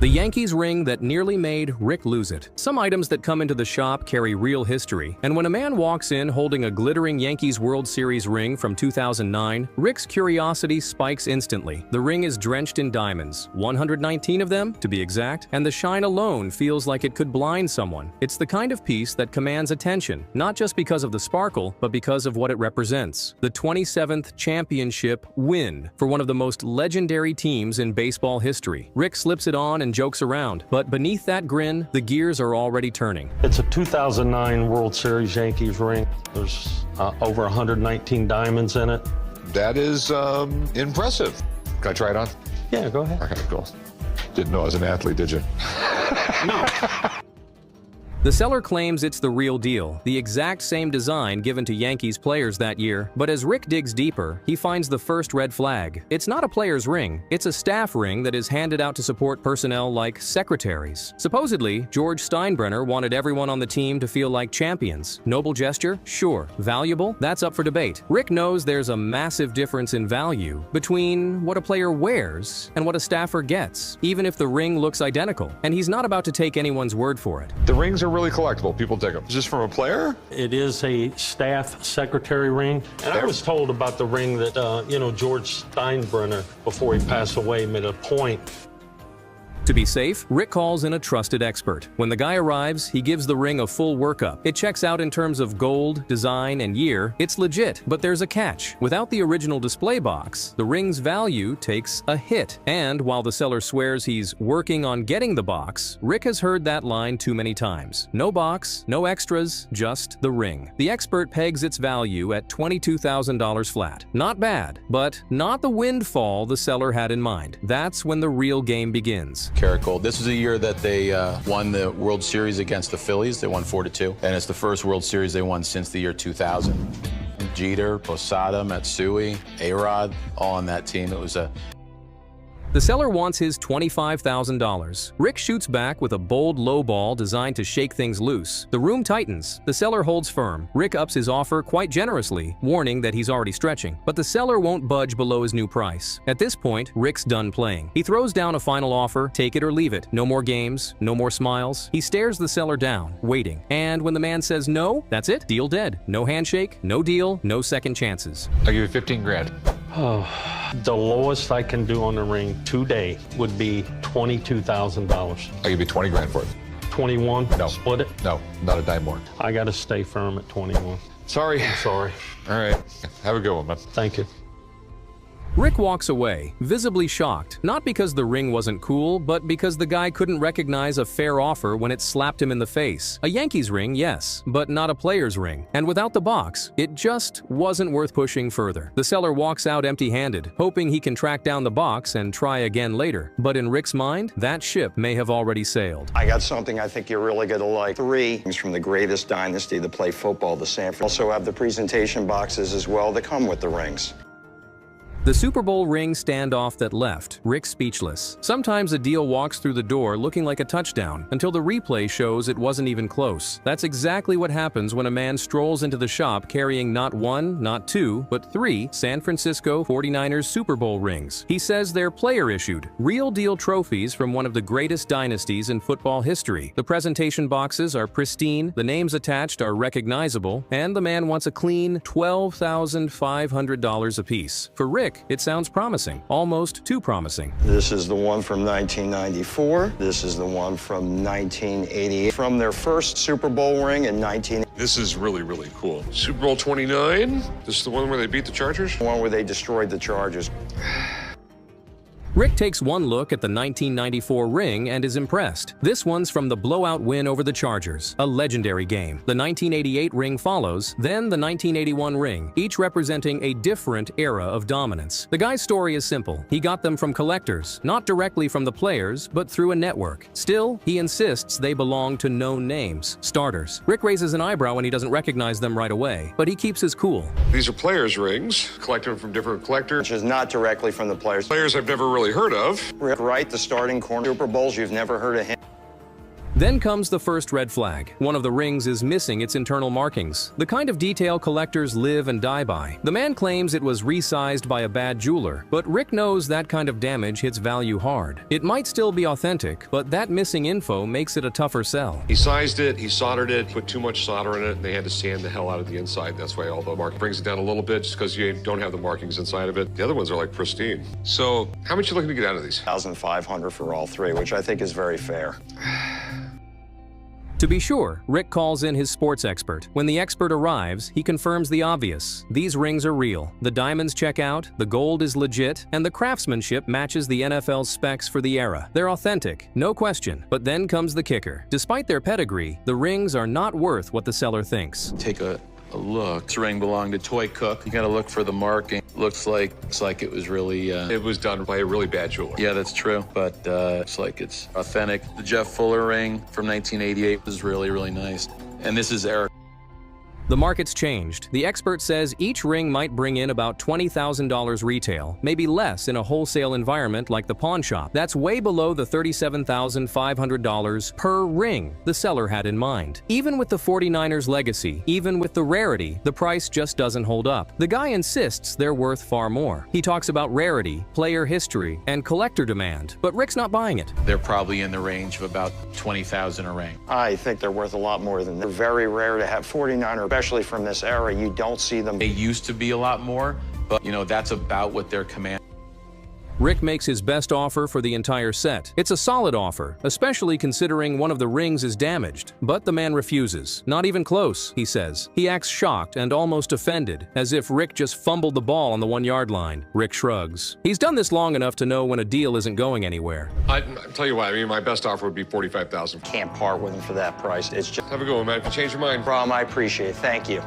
The Yankees ring that nearly made Rick lose it. Some items that come into the shop carry real history, and when a man walks in holding a glittering Yankees World Series ring from 2009, Rick's curiosity spikes instantly. The ring is drenched in diamonds, 119 of them, to be exact, and the shine alone feels like it could blind someone. It's the kind of piece that commands attention, not just because of the sparkle, but because of what it represents. The 27th championship win for one of the most legendary teams in baseball history. Rick slips it on and jokes around, but beneath that grin, the gears are already turning. It's a 2009 World Series Yankees ring. There's over 119 diamonds in it. That is impressive. Can I try it on? Yeah, go ahead. Okay, cool. Didn't know I was an athlete, did you? No. The seller claims it's the real deal, the exact same design given to Yankees players that year, but as Rick digs deeper, he finds the first red flag. It's not a player's ring, it's a staff ring that is handed out to support personnel like secretaries. Supposedly, George Steinbrenner wanted everyone on the team to feel like champions. Noble gesture? Sure. Valuable? That's up for debate. Rick knows there's a massive difference in value between what a player wears and what a staffer gets, even if the ring looks identical, and he's not about to take anyone's word for it. The rings are really collectible. People dig them. Is this from a player? It is a staff secretary ring. And I was told about the ring that, George Steinbrenner, before he passed away, made a point. To be safe, Rick calls in a trusted expert. When the guy arrives, he gives the ring a full workup. It checks out in terms of gold, design, and year. It's legit, but there's a catch. Without the original display box, the ring's value takes a hit. And while the seller swears he's working on getting the box, Rick has heard that line too many times. No box, no extras, just the ring. The expert pegs its value at $22,000 flat. Not bad, but not the windfall the seller had in mind. That's when the real game begins. Karat gold. This was the year that they won the World Series against the Phillies. They won 4-2, and it's the first World Series they won since the year 2000. Jeter, Posada, Matsui, A-Rod, all on that team. It was a The seller wants his $25,000. Rick shoots back with a bold low ball designed to shake things loose. The room tightens. The seller holds firm. Rick ups his offer quite generously, warning that he's already stretching. But the seller won't budge below his new price. At this point, Rick's done playing. He throws down a final offer, take it or leave it. No more games, no more smiles. He stares the seller down, waiting. And when the man says no, that's it. Deal dead. No handshake, no deal, no second chances. I'll give you 15 grand. Oh, the lowest I can do on the ring today would be $22,000. I'll give you 20 grand for it. 21? No. Split it? No, not a dime more. I got to stay firm at 21. Sorry. I'm sorry. All right. Have a good one, man. Thank you. Rick walks away, visibly shocked, not because the ring wasn't cool, but because the guy couldn't recognize a fair offer when it slapped him in the face. A Yankees ring, yes, but not a player's ring. And without the box, it just wasn't worth pushing further. The seller walks out empty-handed, hoping he can track down the box and try again later. But in Rick's mind, that ship may have already sailed. I got something I think you're really gonna like. 3 rings from the greatest dynasty to play football, the Sanford. Also have the presentation boxes as well that come with the rings. The Super Bowl ring standoff that left Rick speechless. Sometimes a deal walks through the door looking like a touchdown, until the replay shows it wasn't even close. That's exactly what happens when a man strolls into the shop carrying not one, not two, but 3 San Francisco 49ers Super Bowl rings. He says they're player-issued, real-deal trophies from one of the greatest dynasties in football history. The presentation boxes are pristine, the names attached are recognizable, and the man wants a clean $12,500 apiece. For Rick, it sounds promising, almost too promising. This is the one from 1994. This is the one from 1988. From their first Super Bowl ring in 19... This is really, really cool. Super Bowl 29. This is the one where they beat the Chargers? The one where they destroyed the Chargers. Rick takes one look at the 1994 ring and is impressed. This one's from the blowout win over the Chargers, a legendary game. The 1988 ring follows, then the 1981 ring, each representing a different era of dominance. The guy's story is simple. He got them from collectors, not directly from the players, but through a network. Still, he insists they belong to known names, starters. Rick raises an eyebrow when he doesn't recognize them right away, but he keeps his cool. These are players' rings, collected from different collectors. Which is not directly from the players. Players I've never really heard of. Rick Wright, the starting corner. Super Bowls, you've never heard of him. Then comes the first red flag. One of the rings is missing its internal markings, the kind of detail collectors live and die by. The man claims it was resized by a bad jeweler, but Rick knows that kind of damage hits value hard. It might still be authentic, but that missing info makes it a tougher sell. He sized it, he soldered it, put too much solder in it, and they had to sand the hell out of the inside. That's why all the mark brings it down a little bit, just because you don't have the markings inside of it. The other ones are like pristine. So, how much are you looking to get out of these? $1,500 for all 3, which I think is very fair. To be sure, Rick calls in his sports expert. When the expert arrives, he confirms the obvious. These rings are real. The diamonds check out, the gold is legit, and the craftsmanship matches the NFL's specs for the era. They're authentic, no question. But then comes the kicker. Despite their pedigree, the rings are not worth what the seller thinks. Take a look. This ring belonged to Toy Cook. You gotta look for the marking. Looks like it was really... It was done by a really bad jeweler. Yeah, that's true, but looks like it's authentic. The Jeff Fuller ring from 1988 was really, really nice. And this is Eric. The market's changed. The expert says each ring might bring in about $20,000 retail, maybe less in a wholesale environment like the pawn shop. That's way below the $37,500 per ring the seller had in mind. Even with the 49ers legacy, even with the rarity, the price just doesn't hold up. The guy insists they're worth far more. He talks about rarity, player history, and collector demand, but Rick's not buying it. They're probably in the range of about $20,000 a ring. I think they're worth a lot more than that. They're very rare to have 49er, especially from this era. You don't see them. They used to be a lot more, but that's about what their command. Rick makes his best offer for the entire set. It's a solid offer, especially considering one of the rings is damaged. But the man refuses. Not even close, he says. He acts shocked and almost offended, as if Rick just fumbled the ball on the 1-yard line. Rick shrugs. He's done this long enough to know when a deal isn't going anywhere. I'll tell you what, my best offer would be $45,000. Can't part with them for that price. It's just... Have a good one, man. If you change your mind. Problem, I appreciate it. Thank you.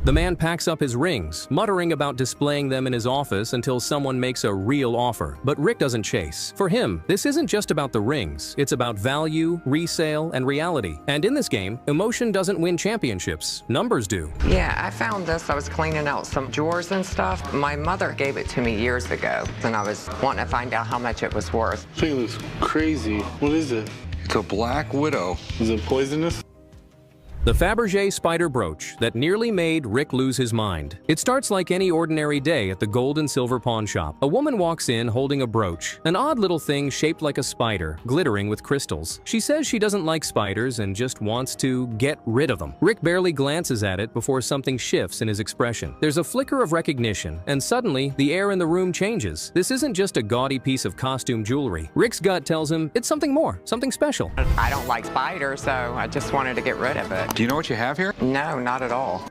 The man packs up his rings, muttering about displaying them in his office until someone makes a real offer. But Rick doesn't chase. For him, this isn't just about the rings. It's about value, resale, and reality. And in this game, emotion doesn't win championships. Numbers do. Yeah, I found this. I was cleaning out some drawers and stuff. My mother gave it to me years ago, and I was wanting to find out how much it was worth. This thing looks crazy. What is it? It's a Black Widow. Is it poisonous? The Faberge spider brooch that nearly made Rick lose his mind. It starts like any ordinary day at the gold and silver pawn shop. A woman walks in holding a brooch, an odd little thing shaped like a spider, glittering with crystals. She says she doesn't like spiders and just wants to get rid of them. Rick barely glances at it before something shifts in his expression. There's a flicker of recognition, and suddenly the air in the room changes. This isn't just a gaudy piece of costume jewelry. Rick's gut tells him it's something more, something special. I don't like spiders, so I just wanted to get rid of it. Do you know what you have here? No, not at all.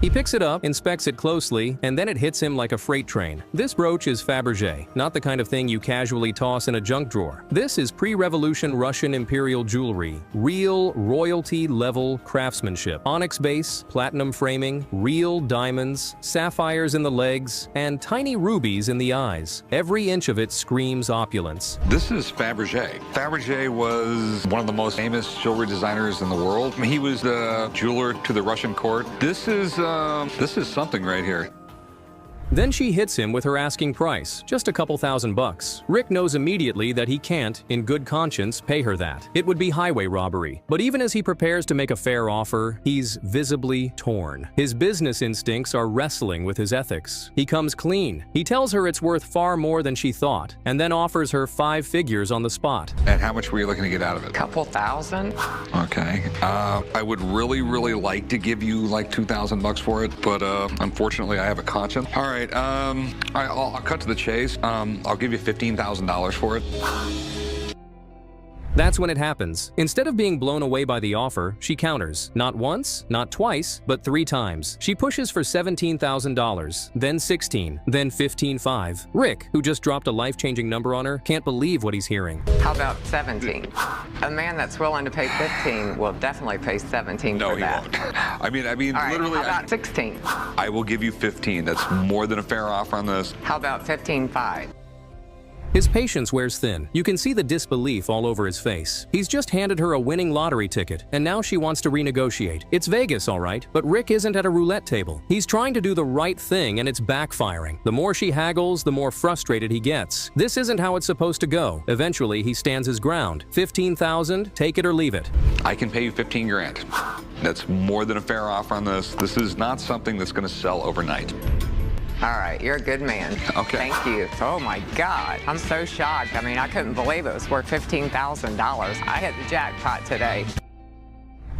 He picks it up, inspects it closely, and then it hits him like a freight train. This brooch is Faberge, not the kind of thing you casually toss in a junk drawer. This is pre-revolution Russian imperial jewelry, real royalty-level craftsmanship. Onyx base, platinum framing, real diamonds, sapphires in the legs, and tiny rubies in the eyes. Every inch of it screams opulence. This is Faberge. Faberge was one of the most famous jewelry designers in the world. He was the jeweler to the Russian court. This is something right here. Then she hits him with her asking price, just a couple $1,000. Rick knows immediately that he can't, in good conscience, pay her that. It would be highway robbery. But even as he prepares to make a fair offer, he's visibly torn. His business instincts are wrestling with his ethics. He comes clean. He tells her it's worth far more than she thought, and then offers her 5 figures on the spot. And how much were you looking to get out of it? Couple thousand. Okay. I would really, really like to give you like $2,000 for it, but unfortunately I have a conscience. All right, I'll cut to the chase. I'll give you $15,000 for it. That's when it happens. Instead of being blown away by the offer, she counters. Not once, not twice, but 3 times. She pushes for $17,000, then $16,000, then $15,500. Rick, who just dropped a life-changing number on her, can't believe what he's hearing. How about 17? A man that's willing to pay 15 will definitely pay 17 No, for that. he won't. I mean, All right, literally. how about 16? I will give you 15. That's more than a fair offer on this. How about 15.5? His patience wears thin. You can see the disbelief all over his face. He's just handed her a winning lottery ticket, and now she wants to renegotiate. It's Vegas, all right, but Rick isn't at a roulette table. He's trying to do the right thing, and it's backfiring. The more she haggles, the more frustrated he gets. This isn't how it's supposed to go. Eventually, he stands his ground. $15,000, take it or leave it. I can pay you 15 grand. That's more than a fair offer on this. This is not something that's going to sell overnight. All right, you're a good man. Okay. Thank you. Oh my God, I'm so shocked. I mean, I couldn't believe it was worth $15,000. I hit the jackpot today.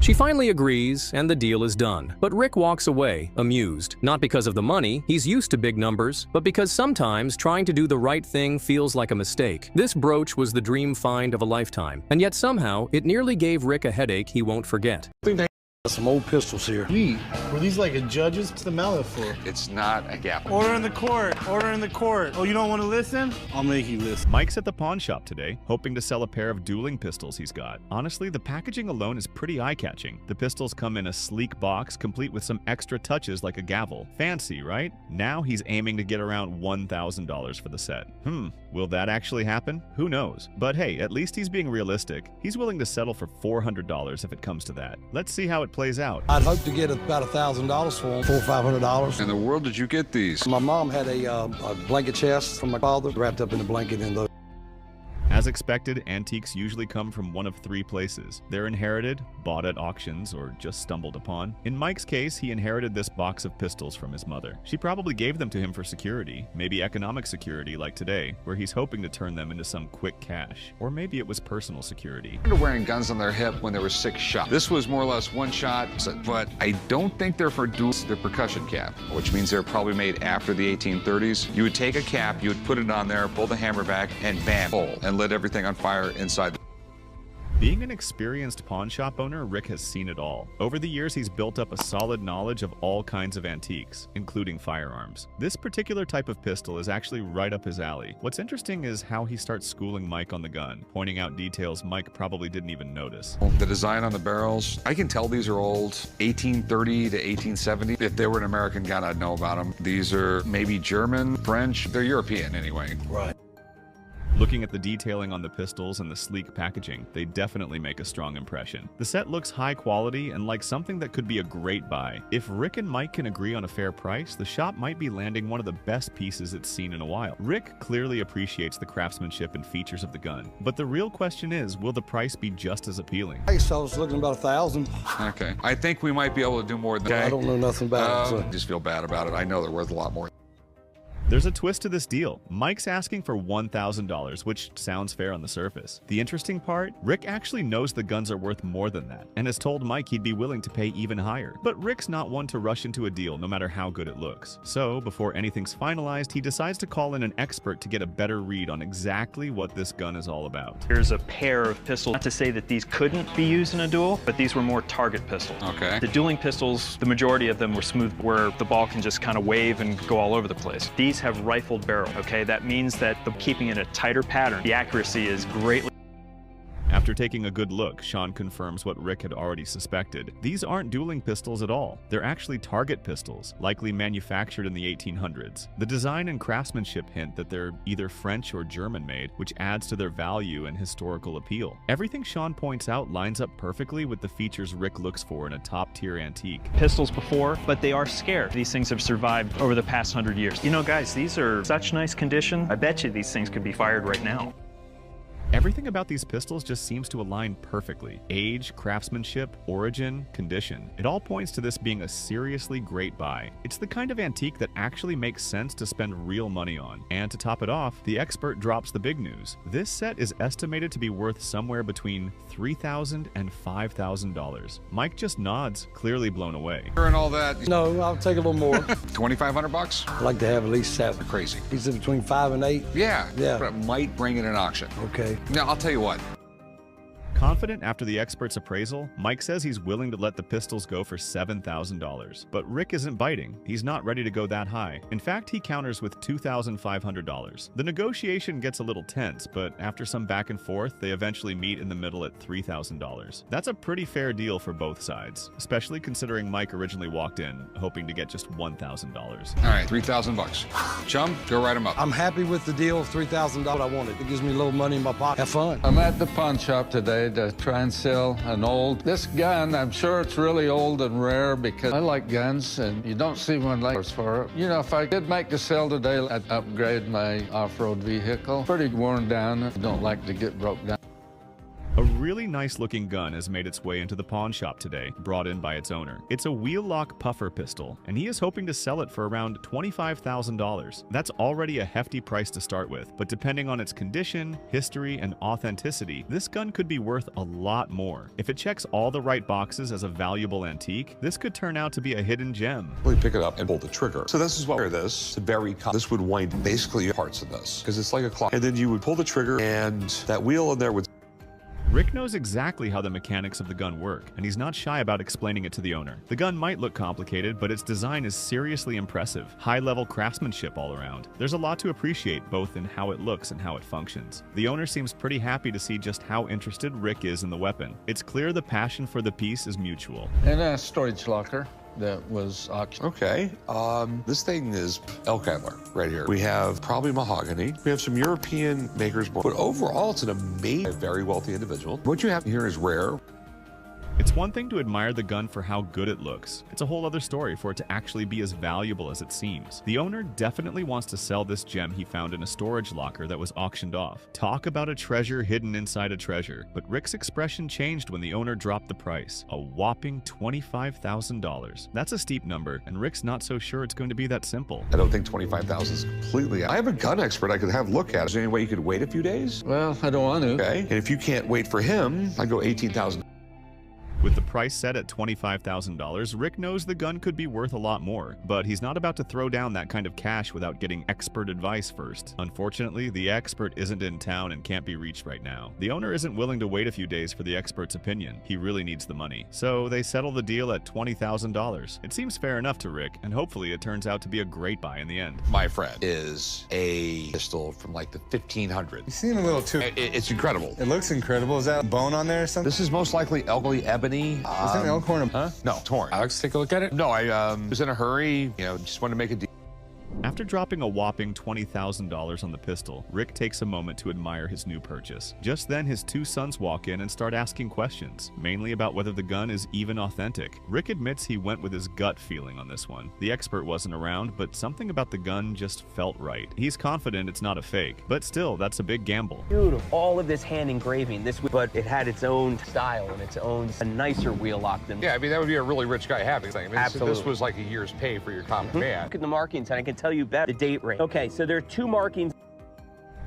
She finally agrees, and the deal is done. But Rick walks away, amused. Not because of the money, he's used to big numbers, but because sometimes trying to do the right thing feels like a mistake. This brooch was the dream find of a lifetime, and yet somehow it nearly gave Rick a headache he won't forget. Some old pistols here. Were these like a judge's? What's the mallet for? It's not a gap. Order in the court. Order in the court. Oh, you don't want to listen? I'll make you listen. Mike's at the pawn shop today, hoping to sell a pair of dueling pistols he's got. Honestly, the packaging alone is pretty eye-catching. The pistols come in a sleek box, complete with some extra touches like a gavel. Fancy, right? Now he's aiming to get around $1,000 for the set. Will that actually happen? Who knows? But hey, at least he's being realistic. He's willing to settle for $400 if it comes to that. Let's see how it plays out. I'd hope to get about $1,000 for them, $400 or $500. In the world did you get these? My mom had a blanket chest from my father, wrapped up in a blanket in those. As expected, antiques usually come from one of 3 places. They're inherited, bought at auctions, or just stumbled upon. In Mike's case, he inherited this box of pistols from his mother. She probably gave them to him for security, maybe economic security like today, where he's hoping to turn them into some quick cash. Or maybe it was personal security. They're wearing guns on their hip when there were 6 shots. This was more or less 1 shot, but I don't think they're for dual. The percussion cap, which means they're probably made after the 1830s. You would take a cap, you would put it on there, pull the hammer back, and bam, pull, and lit everything on fire inside. Being an experienced pawn shop owner, Rick has seen it all. Over the years, he's built up a solid knowledge of all kinds of antiques, including firearms. This particular type of pistol is actually right up his alley. What's interesting is how he starts schooling Mike on the gun, pointing out details Mike probably didn't even notice. The design on the barrels, I can tell these are old, 1830 to 1870. If they were an American gun, I'd know about them. These are maybe German, French, they're European anyway. Right. Looking at the detailing on the pistols and the sleek packaging, they definitely make a strong impression. The set looks high quality and like something that could be a great buy. If Rick and Mike can agree on a fair price, the shop might be landing one of the best pieces it's seen in a while. Rick clearly appreciates the craftsmanship and features of the gun, but the real question is, will the price be just as appealing? I was looking about $1,000. Okay, I think we might be able to do more than that. I don't know nothing about it. I just feel bad about it. I know they're worth a lot more. There's a twist to this deal. Mike's asking for $1,000, which sounds fair on the surface. The interesting part, Rick actually knows the guns are worth more than that, and has told Mike he'd be willing to pay even higher. But Rick's not one to rush into a deal no matter how good it looks. So, before anything's finalized, he decides to call in an expert to get a better read on exactly what this gun is all about. Here's a pair of pistols. Not to say that these couldn't be used in a duel, but these were more target pistols. Okay. The dueling pistols, the majority of them were smooth, where the ball can just kind of wave and go all over the place. These have rifled barrel, okay? That means that keeping it a tighter pattern, the accuracy is greatly. After taking a good look, Sean confirms what Rick had already suspected. These aren't dueling pistols at all. They're actually target pistols, likely manufactured in the 1800s. The design and craftsmanship hint that they're either French or German made, which adds to their value and historical appeal. Everything Sean points out lines up perfectly with the features Rick looks for in a top-tier antique. Pistols before, but they are scarce. These things have survived over the past 100 years. You know, guys, these are such nice condition. I bet you these things could be fired right now. Everything about these pistols just seems to align perfectly. Age, craftsmanship, origin, condition. It all points to this being a seriously great buy. It's the kind of antique that actually makes sense to spend real money on. And to top it off, the expert drops the big news. This set is estimated to be worth somewhere between $3,000 and $5,000. Mike just nods, clearly blown away. And all that. No, I'll take a little more. 2,500 bucks? I'd like to have at least 7. Crazy. He said between 5 and 8. Yeah. Yeah. But it might bring in an auction. Okay. Now, I'll tell you what. Confident after the expert's appraisal, Mike says he's willing to let the pistols go for $7,000. But Rick isn't biting. He's not ready to go that high. In fact, he counters with $2,500. The negotiation gets a little tense, but after some back and forth, they eventually meet in the middle at $3,000. That's a pretty fair deal for both sides, especially considering Mike originally walked in hoping to get just $1,000. All right, 3,000 bucks. Chum, go write them up. I'm happy with the deal of $3,000 I wanted. It gives me a little money in my pocket. Have fun. I'm at the pawn shop today to try and sell this gun. I'm sure it's really old and rare because I like guns and you don't see one like this for it. You know, if I did make the sale today, I'd upgrade my off-road vehicle. Pretty worn down. I don't like to get broke down. A really nice-looking gun has made its way into the pawn shop today, brought in by its owner. It's a wheel-lock puffer pistol, and he is hoping to sell it for around $25,000. That's already a hefty price to start with, but depending on its condition, history, and authenticity, this gun could be worth a lot more. If it checks all the right boxes as a valuable antique, this could turn out to be a hidden gem. We pick it up and pull the trigger. So this is what this would wind basically parts of this, because it's like a clock. And then you would pull the trigger, and that wheel in there would. Rick knows exactly how the mechanics of the gun work, and he's not shy about explaining it to the owner. The gun might look complicated, but its design is seriously impressive. High-level craftsmanship all around. There's a lot to appreciate both in how it looks and how it functions. The owner seems pretty happy to see just how interested Rick is in the weapon. It's clear the passion for the piece is mutual. And a storage locker that was auctioned. Okay, this thing is elk antler right here. We have probably mahogany. We have some European makers, but overall it's an amazing, very wealthy individual. What you have here is rare. It's one thing to admire the gun for how good it looks. It's a whole other story for it to actually be as valuable as it seems. The owner definitely wants to sell this gem he found in a storage locker that was auctioned off. Talk about a treasure hidden inside a treasure. But Rick's expression changed when the owner dropped the price. A whopping $25,000. That's a steep number, and Rick's not so sure it's going to be that simple. I don't think 25,000 is completely. I have a gun expert I could have look at. Is there any way you could wait a few days? Well, I don't want to. Okay, and if you can't wait for him, I go 18,000. With the price set at $25,000, Rick knows the gun could be worth a lot more, but he's not about to throw down that kind of cash without getting expert advice first. Unfortunately, the expert isn't in town and can't be reached right now. The owner isn't willing to wait a few days for the expert's opinion. He really needs the money. So they settle the deal at $20,000. It seems fair enough to Rick, and hopefully it turns out to be a great buy in the end. My friend is a pistol from like the 1500s. You seem a little too... It's incredible. It looks incredible. Is that a bone on there or something? This is most likely ebony. Is it an elkhorn? Huh? No, torn. Alex, take a look at it. No, I was in a hurry, just wanted to make a deal. After dropping a whopping $20,000 on the pistol, Rick takes a moment to admire his new purchase. Just then, his two sons walk in and start asking questions, mainly about whether the gun is even authentic. Rick admits he went with his gut feeling on this one. The expert wasn't around, but something about the gun just felt right. He's confident it's not a fake, but still, that's a big gamble. Beautiful. All of this hand engraving, but it had its own style and its own a nicer wheel lock than... Yeah, I mean, that would be a really rich guy having thing. I mean, Absolutely. This was like a year's pay for your common man. Look at the markings, and I can tell you better the date range. Okay, so there are two markings.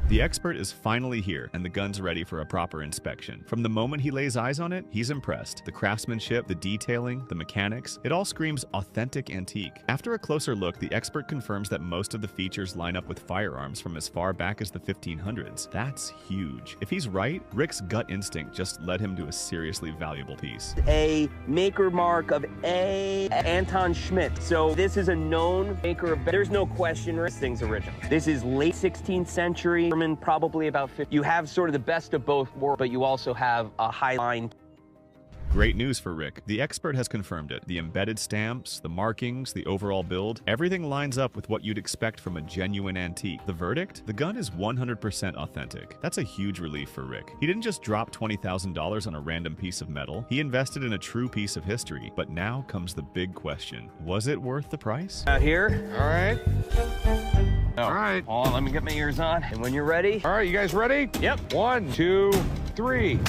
The expert is finally here, and the gun's ready for a proper inspection. From the moment he lays eyes on it, he's impressed. The craftsmanship, the detailing, the mechanics, it all screams authentic antique. After a closer look, the expert confirms that most of the features line up with firearms from as far back as the 1500s. That's huge. If he's right, Rick's gut instinct just led him to a seriously valuable piece. A maker mark of A. Anton Schmidt. So this is a known maker of... There's no question this thing's original. This is late 16th century German, probably about 50. You have sort of the best of both worlds, but you also have a high line. Great news for Rick. The expert has confirmed it. The embedded stamps, the markings, the overall build, everything lines up with what you'd expect from a genuine antique. The verdict? The gun is 100% authentic. That's a huge relief for Rick. He didn't just drop $20,000 on a random piece of metal. He invested in a true piece of history. But now comes the big question. Was it worth the price? Out here. All right. All right. Hold on, let me get my ears on. And when you're ready. All right, you guys ready? Yep. 1, 2, 3.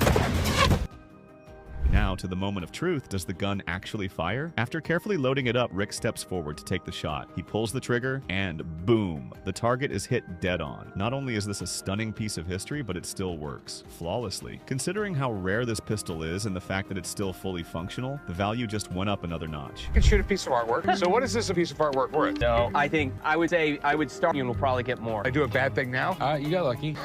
Now, to the moment of truth, does the gun actually fire? After carefully loading it up, Rick steps forward to take the shot. He pulls the trigger, and boom! The target is hit dead on. Not only is this a stunning piece of history, but it still works flawlessly. Considering how rare this pistol is and the fact that it's still fully functional, the value just went up another notch. You can shoot a piece of artwork. So what is this a piece of artwork worth? No, I would say I would start and we'll probably get more. I do a bad thing now? You got lucky.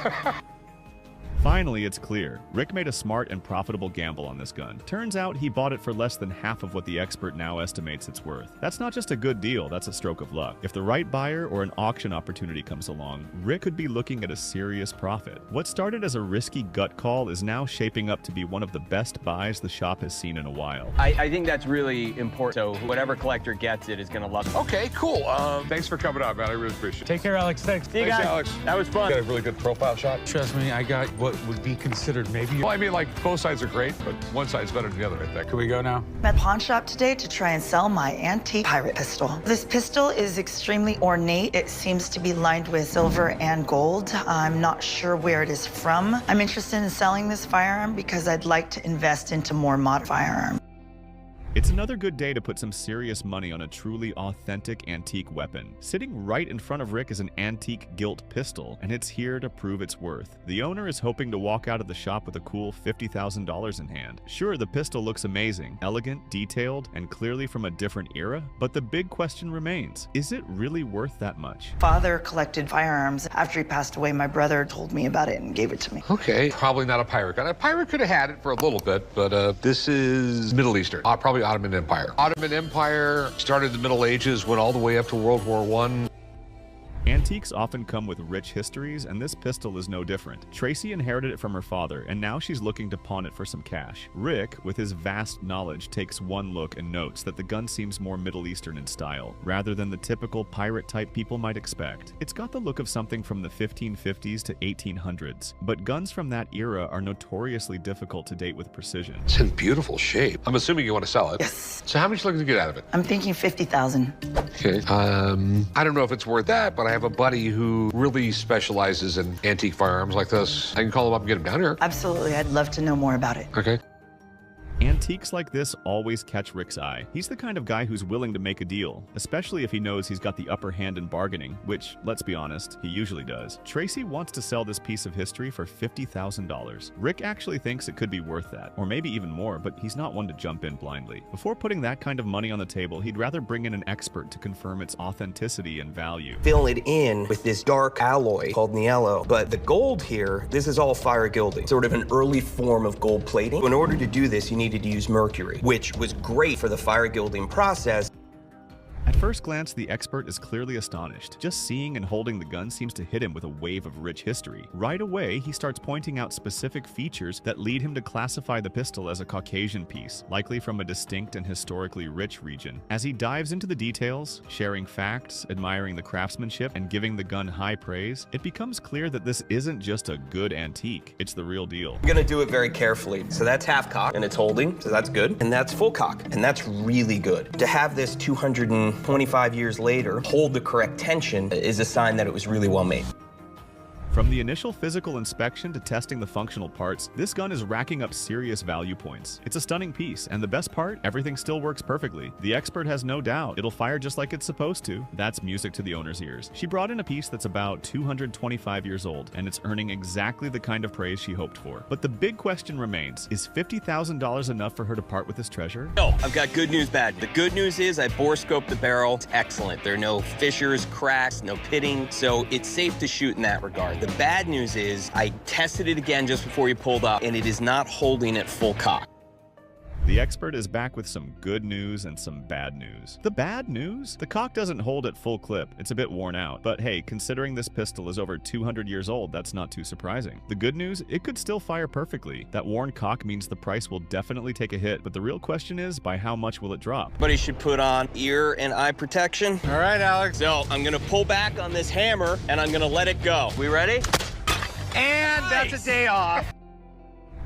Finally, it's clear. Rick made a smart and profitable gamble on this gun. Turns out he bought it for less than half of what the expert now estimates it's worth. That's not just a good deal, that's a stroke of luck. If the right buyer or an auction opportunity comes along, Rick could be looking at a serious profit. What started as a risky gut call is now shaping up to be one of the best buys the shop has seen in a while. I think that's really important. So whatever collector gets it is going to love it. Okay, cool. Thanks for coming out, man. I really appreciate it. Take care, Alex. Thanks. See you guys. Alex. That was fun. You got a really good profile shot. Trust me, I got what would be considered maybe. Well, I mean, like, both sides are great, but one side's better than the other, I think. Can we go now? I'm at a pawn shop today to try and sell my antique pirate pistol. This pistol is extremely ornate. It seems to be lined with silver and gold. I'm not sure where it is from. I'm interested in selling this firearm because I'd like to invest into more modern firearms. It's another good day to put some serious money on a truly authentic antique weapon. Sitting right in front of Rick is an antique gilt pistol, and it's here to prove its worth. The owner is hoping to walk out of the shop with a cool $50,000 in hand. Sure, the pistol looks amazing, elegant, detailed, and clearly from a different era, but the big question remains, is it really worth that much? Father collected firearms. After he passed away, my brother told me about it and gave it to me. Okay, probably not a pirate gun. A pirate could have had it for a little bit, but this is Middle Eastern. Probably Ottoman Empire. Ottoman Empire started in the Middle Ages, went all the way up to World War I. Antiques often come with rich histories, and this pistol is no different. Tracy inherited it from her father, and now she's looking to pawn it for some cash. Rick, with his vast knowledge, takes one look and notes that the gun seems more Middle Eastern in style, rather than the typical pirate-type people might expect. It's got the look of something from the 1550s to 1800s, but guns from that era are notoriously difficult to date with precision. It's in beautiful shape. I'm assuming you want to sell it. Yes. So how much are you looking to get out of it? I'm thinking $50,000. Okay. I don't know if it's worth that, but I have a buddy who really specializes in antique firearms like this. I can call him up and get him down here. Absolutely. I'd love to know more about it. Okay. Antiques like this always catch Rick's eye. He's the kind of guy who's willing to make a deal, especially if he knows he's got the upper hand in bargaining, which, let's be honest, he usually does. Tracy wants to sell this piece of history for $50,000. Rick actually thinks it could be worth that, or maybe even more, but he's not one to jump in blindly. Before putting that kind of money on the table, he'd rather bring in an expert to confirm its authenticity and value. Fill it in with this dark alloy called Niello, but the gold here, this is all fire gilding, sort of an early form of gold plating. In order to do this, you needed to use mercury, which was great for the fire gilding process. At first glance, the expert is clearly astonished. Just seeing and holding the gun seems to hit him with a wave of rich history. Right away, he starts pointing out specific features that lead him to classify the pistol as a Caucasian piece, likely from a distinct and historically rich region. As he dives into the details, sharing facts, admiring the craftsmanship, and giving the gun high praise, it becomes clear that this isn't just a good antique, it's the real deal. I'm gonna do it very carefully. So that's half cock, and it's holding, so that's good. And that's full cock, and that's really good. To have this 225 years later hold the correct tension is a sign that it was really well made. From the initial physical inspection to testing the functional parts, this gun is racking up serious value points. It's a stunning piece, and the best part, everything still works perfectly. The expert has no doubt it'll fire just like it's supposed to. That's music to the owner's ears. She brought in a piece that's about 225 years old, and it's earning exactly the kind of praise she hoped for. But the big question remains, is $50,000 enough for her to part with this treasure? No, I've got good news, bad. The good news is I bore scoped the barrel. It's excellent. There are no fissures, cracks, no pitting, so it's safe to shoot in that regard. The bad news is I tested it again just before you pulled up, and it is not holding at full cock. The expert is back with some good news and some bad news. The bad news? The cock doesn't hold at full clip. It's a bit worn out. But hey, considering this pistol is over 200 years old, that's not too surprising. The good news? It could still fire perfectly. That worn cock means the price will definitely take a hit, but the real question is, by how much will it drop? Everybody should put on ear and eye protection. All right, Alex. So I'm gonna pull back on this hammer and I'm gonna let it go. We ready? And nice. That's a day off.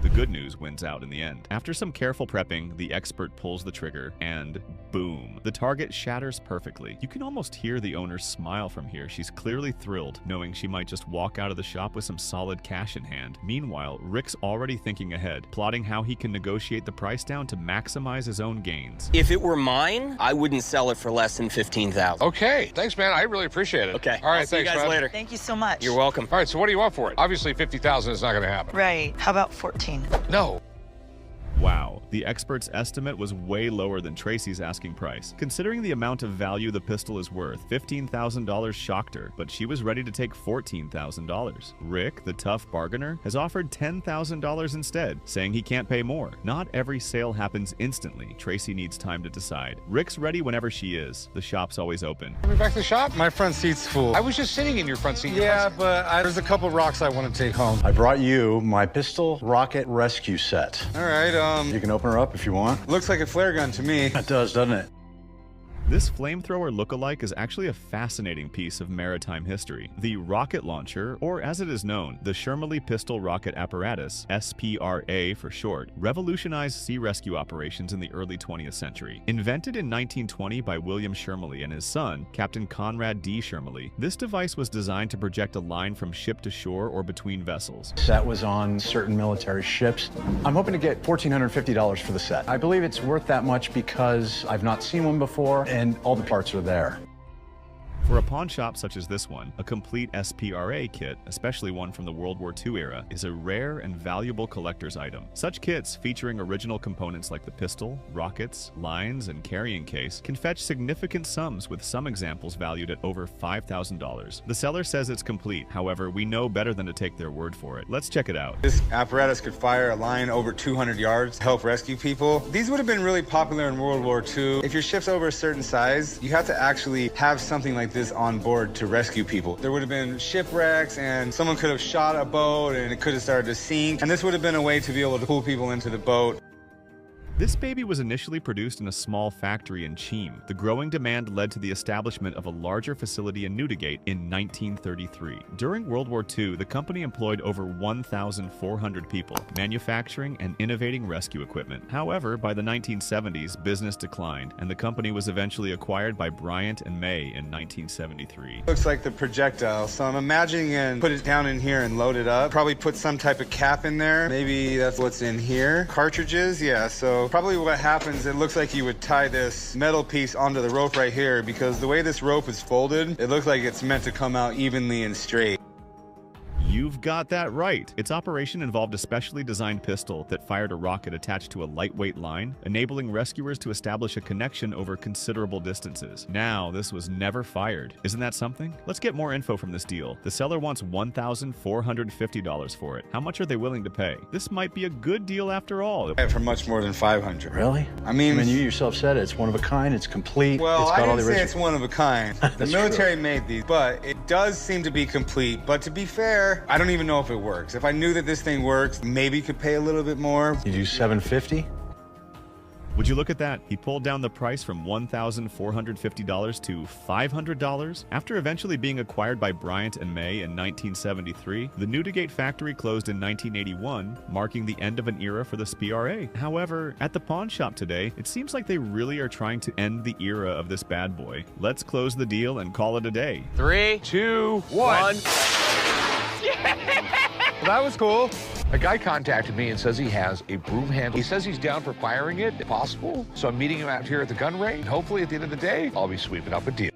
The good news wins out in the end. After some careful prepping, the expert pulls the trigger, and boom. The target shatters perfectly. You can almost hear the owner smile from here. She's clearly thrilled, knowing she might just walk out of the shop with some solid cash in hand. Meanwhile, Rick's already thinking ahead, plotting how he can negotiate the price down to maximize his own gains. If it were mine, I wouldn't sell it for less than $15,000. Okay, thanks, man. I really appreciate it. Okay. All right, I'll see you thanks, guys man. later. Thank you so much. You're welcome. All right, so what do you want for it? Obviously, $50,000 is not going to happen. Right. How about 14? No. Wow, the expert's estimate was way lower than Tracy's asking price. Considering the amount of value the pistol is worth, $15,000 shocked her, but she was ready to take $14,000. Rick, the tough bargainer, has offered $10,000 instead, saying he can't pay more. Not every sale happens instantly. Tracy needs time to decide. Rick's ready whenever she is. The shop's always open. Are we back to the shop? My front seat's full. I was just sitting in your front seat. Yeah, but there's a couple rocks I want to take home. I brought you my pistol rocket rescue set. All right, You can open her up if you want. looks like a flare gun to me. It does, doesn't it? This flamethrower lookalike is actually a fascinating piece of maritime history. The rocket launcher, or as it is known, the Shermley Pistol Rocket Apparatus, SPRA for short, revolutionized sea rescue operations in the early 20th century. Invented in 1920 by William Shermley and his son, Captain Conrad D. Shermley, this device was designed to project a line from ship to shore or between vessels. Set was on certain military ships. I'm hoping to get $1,450 for the set. I believe it's worth that much because I've not seen one before, and all the parts are there. For a pawn shop such as this one, a complete SPRA kit, especially one from the World War II era, is a rare and valuable collector's item. Such kits, featuring original components like the pistol, rockets, lines, and carrying case, can fetch significant sums, with some examples valued at over $5,000. The seller says it's complete, however, we know better than to take their word for it. Let's check it out. This apparatus could fire a line over 200 yards to help rescue people. These would have been really popular in World War II. If your ship's over a certain size, you have to actually have something like this on board to rescue people. There would have been shipwrecks, and someone could have shot a boat and it could have started to sink, and this would have been a way to be able to pull people into the boat. This baby was initially produced in a small factory in Cheam. The growing demand led to the establishment of a larger facility in Newdigate in 1933. During World War II, the company employed over 1,400 people, manufacturing and innovating rescue equipment. However, by the 1970s, business declined, and the company was eventually acquired by Bryant and May in 1973. Looks like the projectile, so I'm imagining and put it down in here and load it up. Probably put some type of cap in there. Maybe that's what's in here. Cartridges, yeah, so probably what happens, it looks like you would tie this metal piece onto the rope right here, because the way this rope is folded, it looks like it's meant to come out evenly and straight. You've got that right. Its operation involved a specially designed pistol that fired a rocket attached to a lightweight line, enabling rescuers to establish a connection over considerable distances. Now, this was never fired. Isn't that something? Let's get more info from this deal. The seller wants $1,450 for it. How much are they willing to pay? This might be a good deal after all. For much more than $500. Really? I mean, you yourself said it. It's one of a kind. It's complete. Well, it's got I all didn't the say it's one of a kind. The military made these, but it does seem to be complete. But to be fair, I don't even know if it works. If I knew that this thing works, maybe could pay a little bit more. You do $750? Would you look at that? He pulled down the price from $1,450 to $500. After eventually being acquired by Bryant and May in 1973, the Newdigate factory closed in 1981, marking the end of an era for the SPRA. However, at the pawn shop today, it seems like they really are trying to end the era of this bad boy. Let's close the deal and call it a day. 3, 2, 1. That was cool. A guy contacted me and says he has a broom handle. He says he's down for firing it, if possible. So I'm meeting him out here at the gun range. Hopefully, at the end of the day, I'll be sweeping up a deal.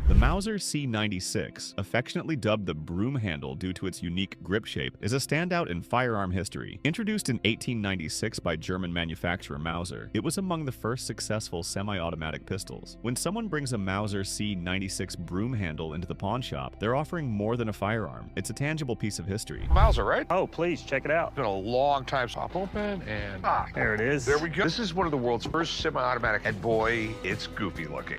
The Mauser C96, affectionately dubbed the broomhandle due to its unique grip shape, is a standout in firearm history. Introduced in 1896 by German manufacturer Mauser, it was among the first successful semi-automatic pistols. When someone brings a Mauser C96 broomhandle into the pawn shop, they're offering more than a firearm. It's a tangible piece of history. Mauser, right? Oh, please, check it out. It's been a long time. Pop open and there it is. There we go. This is one of the world's first semi-automatic, and boy, it's goofy looking.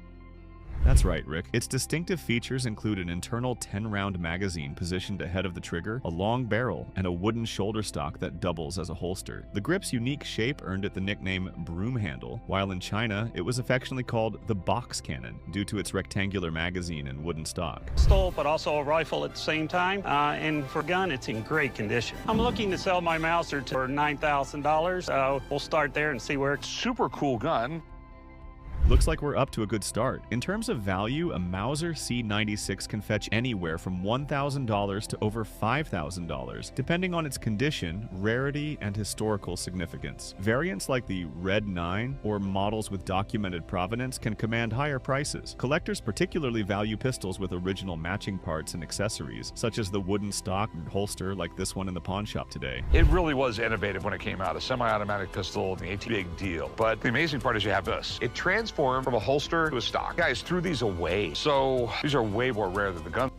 That's right, Rick. Its distinctive features include an internal 10-round magazine positioned ahead of the trigger, a long barrel, and a wooden shoulder stock that doubles as a holster. The grip's unique shape earned it the nickname broomhandle, while in China, it was affectionately called the box cannon due to its rectangular magazine and wooden stock. Pistol, but also a rifle at the same time, and for gun, it's in great condition. I'm looking to sell my Mauser for $9,000. We'll start there and see where it's super cool gun. Looks like we're up to a good start. In terms of value, a Mauser C96 can fetch anywhere from $1,000 to over $5,000, depending on its condition, rarity, and historical significance. Variants like the Red 9 or models with documented provenance can command higher prices. Collectors particularly value pistols with original matching parts and accessories, such as the wooden stock and holster like this one in the pawn shop today. It really was innovative when it came out. A semi-automatic pistol, a big deal. But the amazing part is you have this. It transformed from a holster to a stock. Guys threw these away, so these are way more rare than the gun.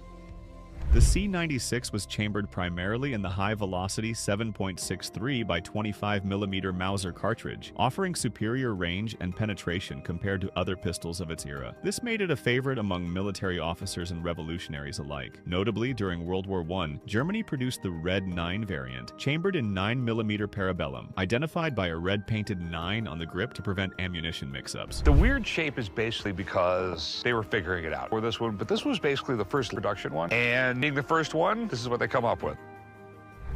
The C96 was chambered primarily in the high-velocity 7.63 by 25mm Mauser cartridge, offering superior range and penetration compared to other pistols of its era. This made it a favorite among military officers and revolutionaries alike. Notably, during World War I, Germany produced the Red 9 variant, chambered in 9mm parabellum, identified by a red-painted 9 on the grip to prevent ammunition mix-ups. The weird shape is basically because they were figuring it out for this one, but this was basically the first production one, and being the first one, this is what they come up with.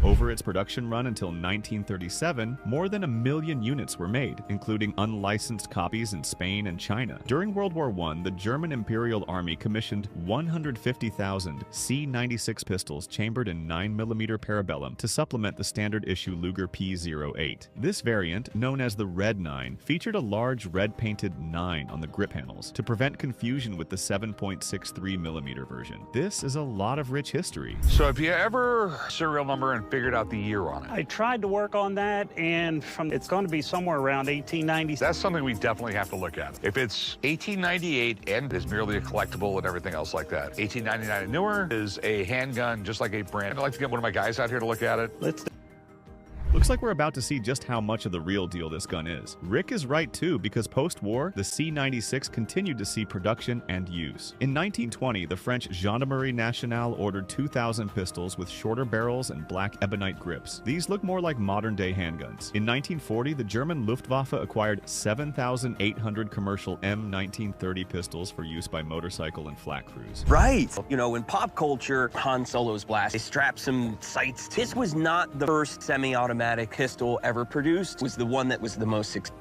Over its production run until 1937, more than 1 million units were made, including unlicensed copies in Spain and China. During World War I, the German Imperial Army commissioned 150,000 C96 pistols chambered in 9mm parabellum to supplement the standard issue Luger P08. This variant, known as the Red 9, featured a large red-painted 9 on the grip panels to prevent confusion with the 7.63mm version. This is a lot of rich history. So if you ever serial number and figured out the year on it. I tried to work on that, and it's going to be somewhere around 1890. That's something we definitely have to look at. If it's 1898 and is merely a collectible and everything else like that, 1899 and newer is a handgun, just like a brand. I'd like to get one of my guys out here to look at it. Looks like we're about to see just how much of the real deal this gun is. Rick is right too, because post-war, the C96 continued to see production and use. In 1920, the French Gendarmerie Nationale ordered 2,000 pistols with shorter barrels and black ebonite grips. These look more like modern-day handguns. In 1940, the German Luftwaffe acquired 7,800 commercial M1930 pistols for use by motorcycle and flak crews. Right. You know, in pop culture, Han Solo's blast, they strapped some sights. This was not the first semi-automatic pistol ever produced. It was the one that was the most successful.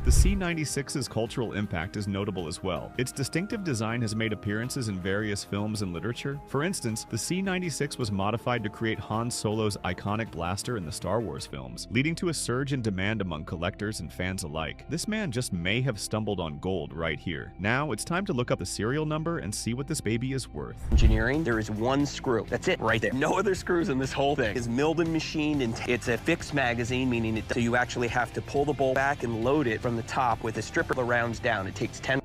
The C96's cultural impact is notable as well. Its distinctive design has made appearances in various films and literature. For instance, the C96 was modified to create Han Solo's iconic blaster in the Star Wars films, leading to a surge in demand among collectors and fans alike. This man just may have stumbled on gold right here. Now, it's time to look up the serial number and see what this baby is worth. Engineering, there is one screw. That's it, right there. No other screws in this whole thing. It's milled and machined, and it's a fixed magazine, meaning so you actually have to pull the bolt back and load it from the top with a stripper rounds down. It takes 10.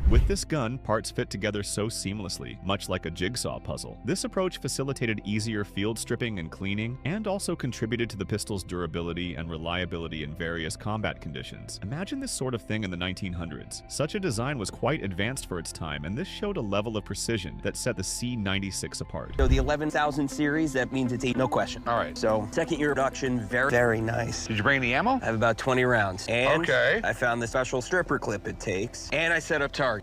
With this gun, parts fit together so seamlessly, much like a jigsaw puzzle. This approach facilitated easier field stripping and cleaning, and also contributed to the pistol's durability and reliability in various combat conditions. Imagine this sort of thing in the 1900s. Such a design was quite advanced for its time, and this showed a level of precision that set the C96 apart. So the 11,000 series, that means it's 8, no question. All right. So second year production, very, very nice. Did you bring the ammo? I have about 20 rounds. And okay. I found the special stripper clip it takes, and I set up target.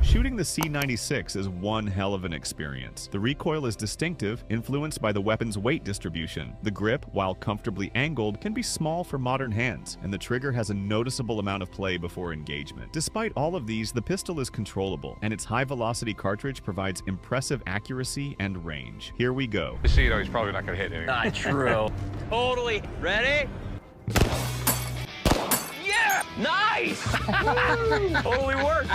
Shooting the C96 is one hell of an experience. The recoil is distinctive, influenced by the weapon's weight distribution. The grip, while comfortably angled, can be small for modern hands, and the trigger has a noticeable amount of play before engagement. Despite all of these, the pistol is controllable, and its high-velocity cartridge provides impressive accuracy and range. Here we go. You see, you know, he's probably not going to hit anything. Not true. Totally. Ready? Yeah! Nice! Totally worked.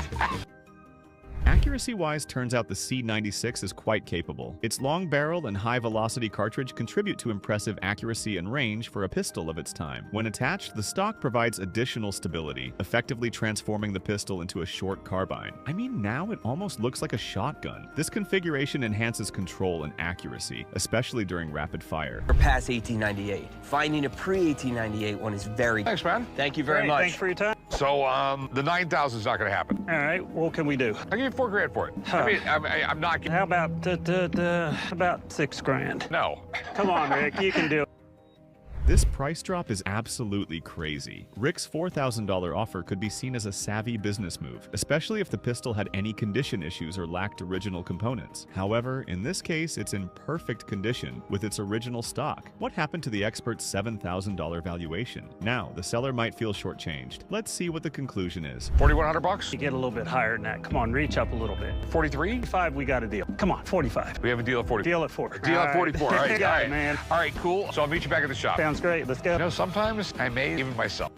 Accuracy-wise, turns out the C96 is quite capable. Its long barrel and high-velocity cartridge contribute to impressive accuracy and range for a pistol of its time. When attached, the stock provides additional stability, effectively transforming the pistol into a short carbine. I mean, now it almost looks like a shotgun. This configuration enhances control and accuracy, especially during rapid fire. We're past 1898. Finding a pre-1898 one is very... Thanks, man. Thank you very Great, much. Thanks for your time. So, the 9,000 is not going to happen. All right, what can we do? I'll give you $4,000 for it. I mean, I'm not... How about, about $6,000? No. Come on, Rick, you can do it. This price drop is absolutely crazy. Rick's $4,000 offer could be seen as a savvy business move, especially if the pistol had any condition issues or lacked original components. However, in this case, it's in perfect condition with its original stock. What happened to the expert's $7,000 valuation? Now, the seller might feel shortchanged. Let's see what the conclusion is. $4,100? You get a little bit higher than that. Come on, reach up a little bit. 43? 45, we got a deal. Come on, 45. We have a deal at 44. Deal at 40. Deal at 44. All right, Got it, man. All right, cool. So I'll meet you back at the shop. Sounds great. Let's go. You know, sometimes I may even myself.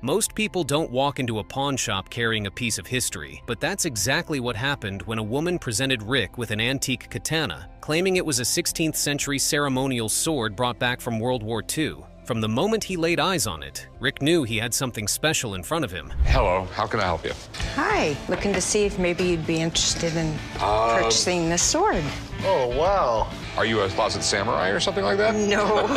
Most people don't walk into a pawn shop carrying a piece of history, but that's exactly what happened when a woman presented Rick with an antique katana, claiming it was a 16th century ceremonial sword brought back from World War II. From the moment he laid eyes on it, Rick knew he had something special in front of him. Hello, how can I help you? Hi, looking to see if maybe you'd be interested in purchasing this sword. Oh, wow. Are you a closet samurai or something like that? No.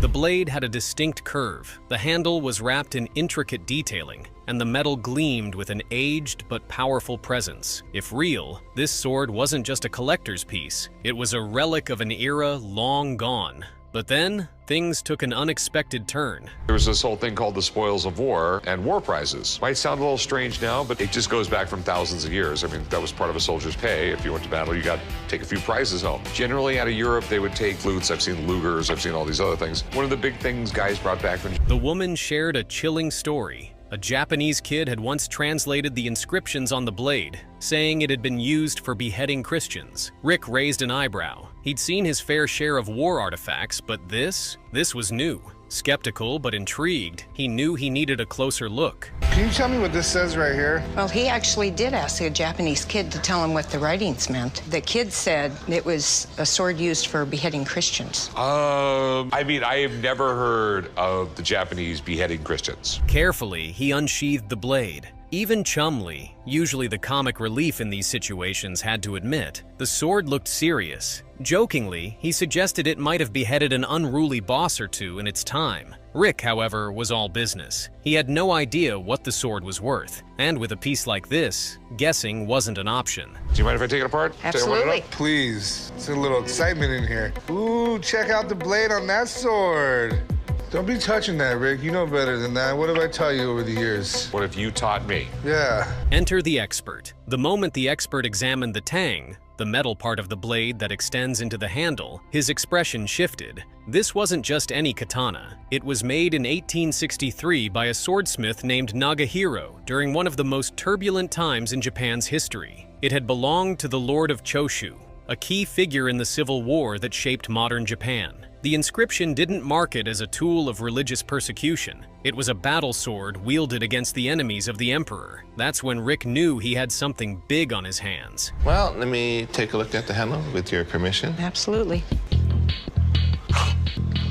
The blade had a distinct curve, the handle was wrapped in intricate detailing, and the metal gleamed with an aged but powerful presence. If real, this sword wasn't just a collector's piece, it was a relic of an era long gone. But then, things took an unexpected turn. There was this whole thing called the spoils of war and war prizes. Might sound a little strange now, but it just goes back from thousands of years. I mean, that was part of a soldier's pay. If you went to battle, you got to take a few prizes home. Generally, out of Europe, they would take flutes. I've seen Lugers. I've seen all these other things. One of the big things guys brought back from... The woman shared a chilling story. A Japanese kid had once translated the inscriptions on the blade, saying it had been used for beheading Christians. Rick raised an eyebrow. He'd seen his fair share of war artifacts, but this was new. Skeptical but intrigued, he knew he needed a closer look. Can you tell me what this says right here? Well, he actually did ask a Japanese kid to tell him what the writings meant. The kid said it was a sword used for beheading Christians. I mean, I have never heard of the Japanese beheading Christians. Carefully, he unsheathed the blade. Even Chumley, usually the comic relief in these situations, had to admit, the sword looked serious. Jokingly, he suggested it might have beheaded an unruly boss or two in its time. Rick, however, was all business. He had no idea what the sword was worth, and with a piece like this, guessing wasn't an option. Do you mind if I take it apart? Absolutely. Please. It's a little excitement in here. Ooh, check out the blade on that sword. Don't be touching that, Rick. You know better than that. What did I tell you over the years? What if you taught me? Yeah. Enter the expert. The moment the expert examined the tang, the metal part of the blade that extends into the handle, his expression shifted. This wasn't just any katana. It was made in 1863 by a swordsmith named Nagahiro during one of the most turbulent times in Japan's history. It had belonged to the Lord of Choshu, a key figure in the Civil War that shaped modern Japan. The inscription didn't mark it as a tool of religious persecution. It was a battle sword wielded against the enemies of the emperor. That's when Rick knew he had something big on his hands. Well, let me take a look at the handle with your permission. Absolutely.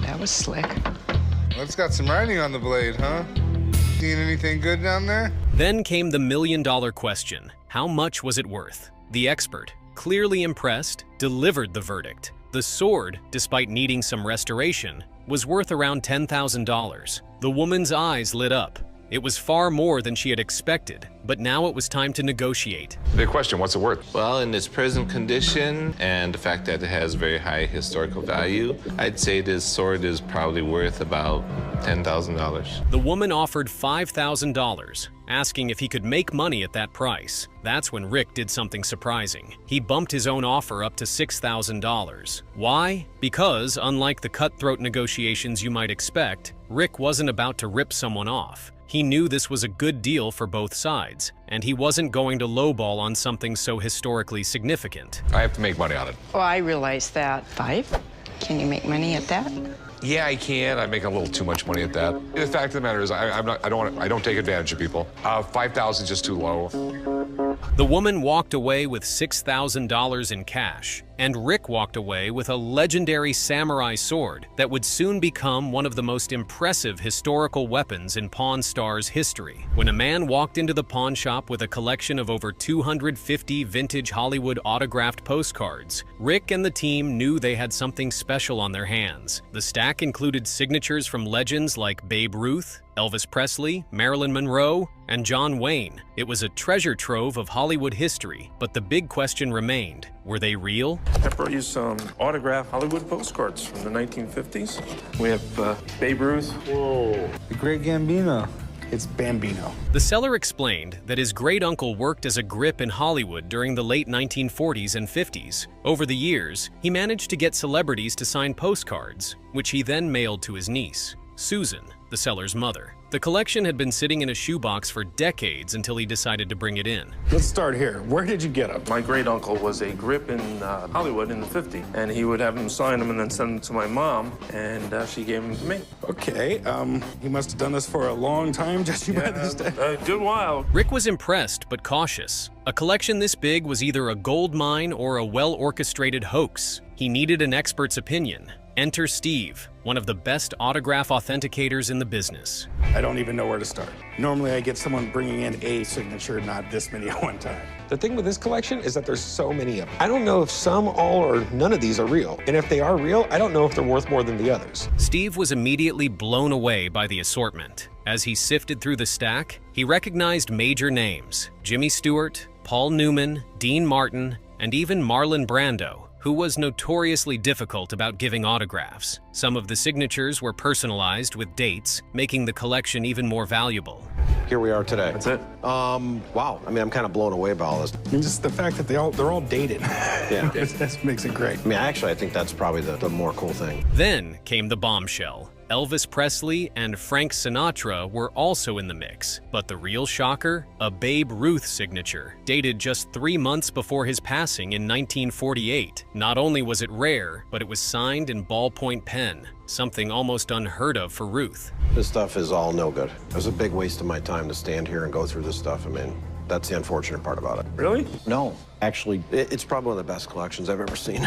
That was slick. Well, it's got some writing on the blade, huh? Seeing anything good down there? Then came the million-dollar question. How much was it worth? The expert, clearly impressed, delivered the verdict. The sword, despite needing some restoration, was worth around $10,000. The woman's eyes lit up. It was far more than she had expected, but now it was time to negotiate. Big question, what's it worth? Well, in its present condition and the fact that it has very high historical value, I'd say this sword is probably worth about $10,000. The woman offered $5,000, asking if he could make money at that price. That's when Rick did something surprising. He bumped his own offer up to $6,000. Why? Because, unlike the cutthroat negotiations you might expect, Rick wasn't about to rip someone off. He knew this was a good deal for both sides, and he wasn't going to lowball on something so historically significant. I have to make money on it. Oh, I realize that. 5? Can you make money at that? Yeah, I can. I make a little too much money at that. The fact of the matter is, I don't take advantage of people. 5,000 is just too low. The woman walked away with $6,000 in cash, and Rick walked away with a legendary samurai sword that would soon become one of the most impressive historical weapons in Pawn Stars history. When a man walked into the pawn shop with a collection of over 250 vintage Hollywood autographed postcards, Rick and the team knew they had something special on their hands. The stack included signatures from legends like Babe Ruth, Elvis Presley, Marilyn Monroe, and John Wayne. It was a treasure trove of Hollywood history, but the big question remained: were they real? I brought you some autographed Hollywood postcards from the 1950s. We have Babe Ruth. Whoa. The Great Gambino. It's Bambino. The seller explained that his great-uncle worked as a grip in Hollywood during the late 1940s and 50s. Over the years, he managed to get celebrities to sign postcards, which he then mailed to his niece, Susan, the seller's mother. The collection had been sitting in a shoebox for decades until he decided to bring it in. Let's start here. Where did you get them? My great-uncle was a grip in Hollywood in the 50s, and he would have them sign them and then send them to my mom, and she gave them to me. Okay, he must have done this for a long time, judging by this day. A good while. Rick was impressed but cautious. A collection this big was either a gold mine or a well-orchestrated hoax. He needed an expert's opinion. Enter Steve, one of the best autograph authenticators in the business. I don't even know where to start. Normally I get someone bringing in a signature, not this many at one time. The thing with this collection is that there's so many of them. I don't know if some, all, or none of these are real. And if they are real, I don't know if they're worth more than the others. Steve was immediately blown away by the assortment. As he sifted through the stack, he recognized major names: Jimmy Stewart, Paul Newman, Dean Martin, and even Marlon Brando, who was notoriously difficult about giving autographs. Some of the signatures were personalized with dates, making the collection even more valuable. Here we are today. That's it? Wow. I mean, I'm kind of blown away by all this. And just the fact that they're all dated. Yeah. That makes it great. I mean, actually, I think that's probably the more cool thing. Then came the bombshell. Elvis Presley and Frank Sinatra were also in the mix, but the real shocker? A Babe Ruth signature, dated just 3 months before his passing in 1948. Not only was it rare, but it was signed in ballpoint pen, something almost unheard of for Ruth. This stuff is all no good. It was a big waste of my time to stand here and go through this stuff. I mean, that's the unfortunate part about it. Really? No. Actually, it's probably one of the best collections I've ever seen.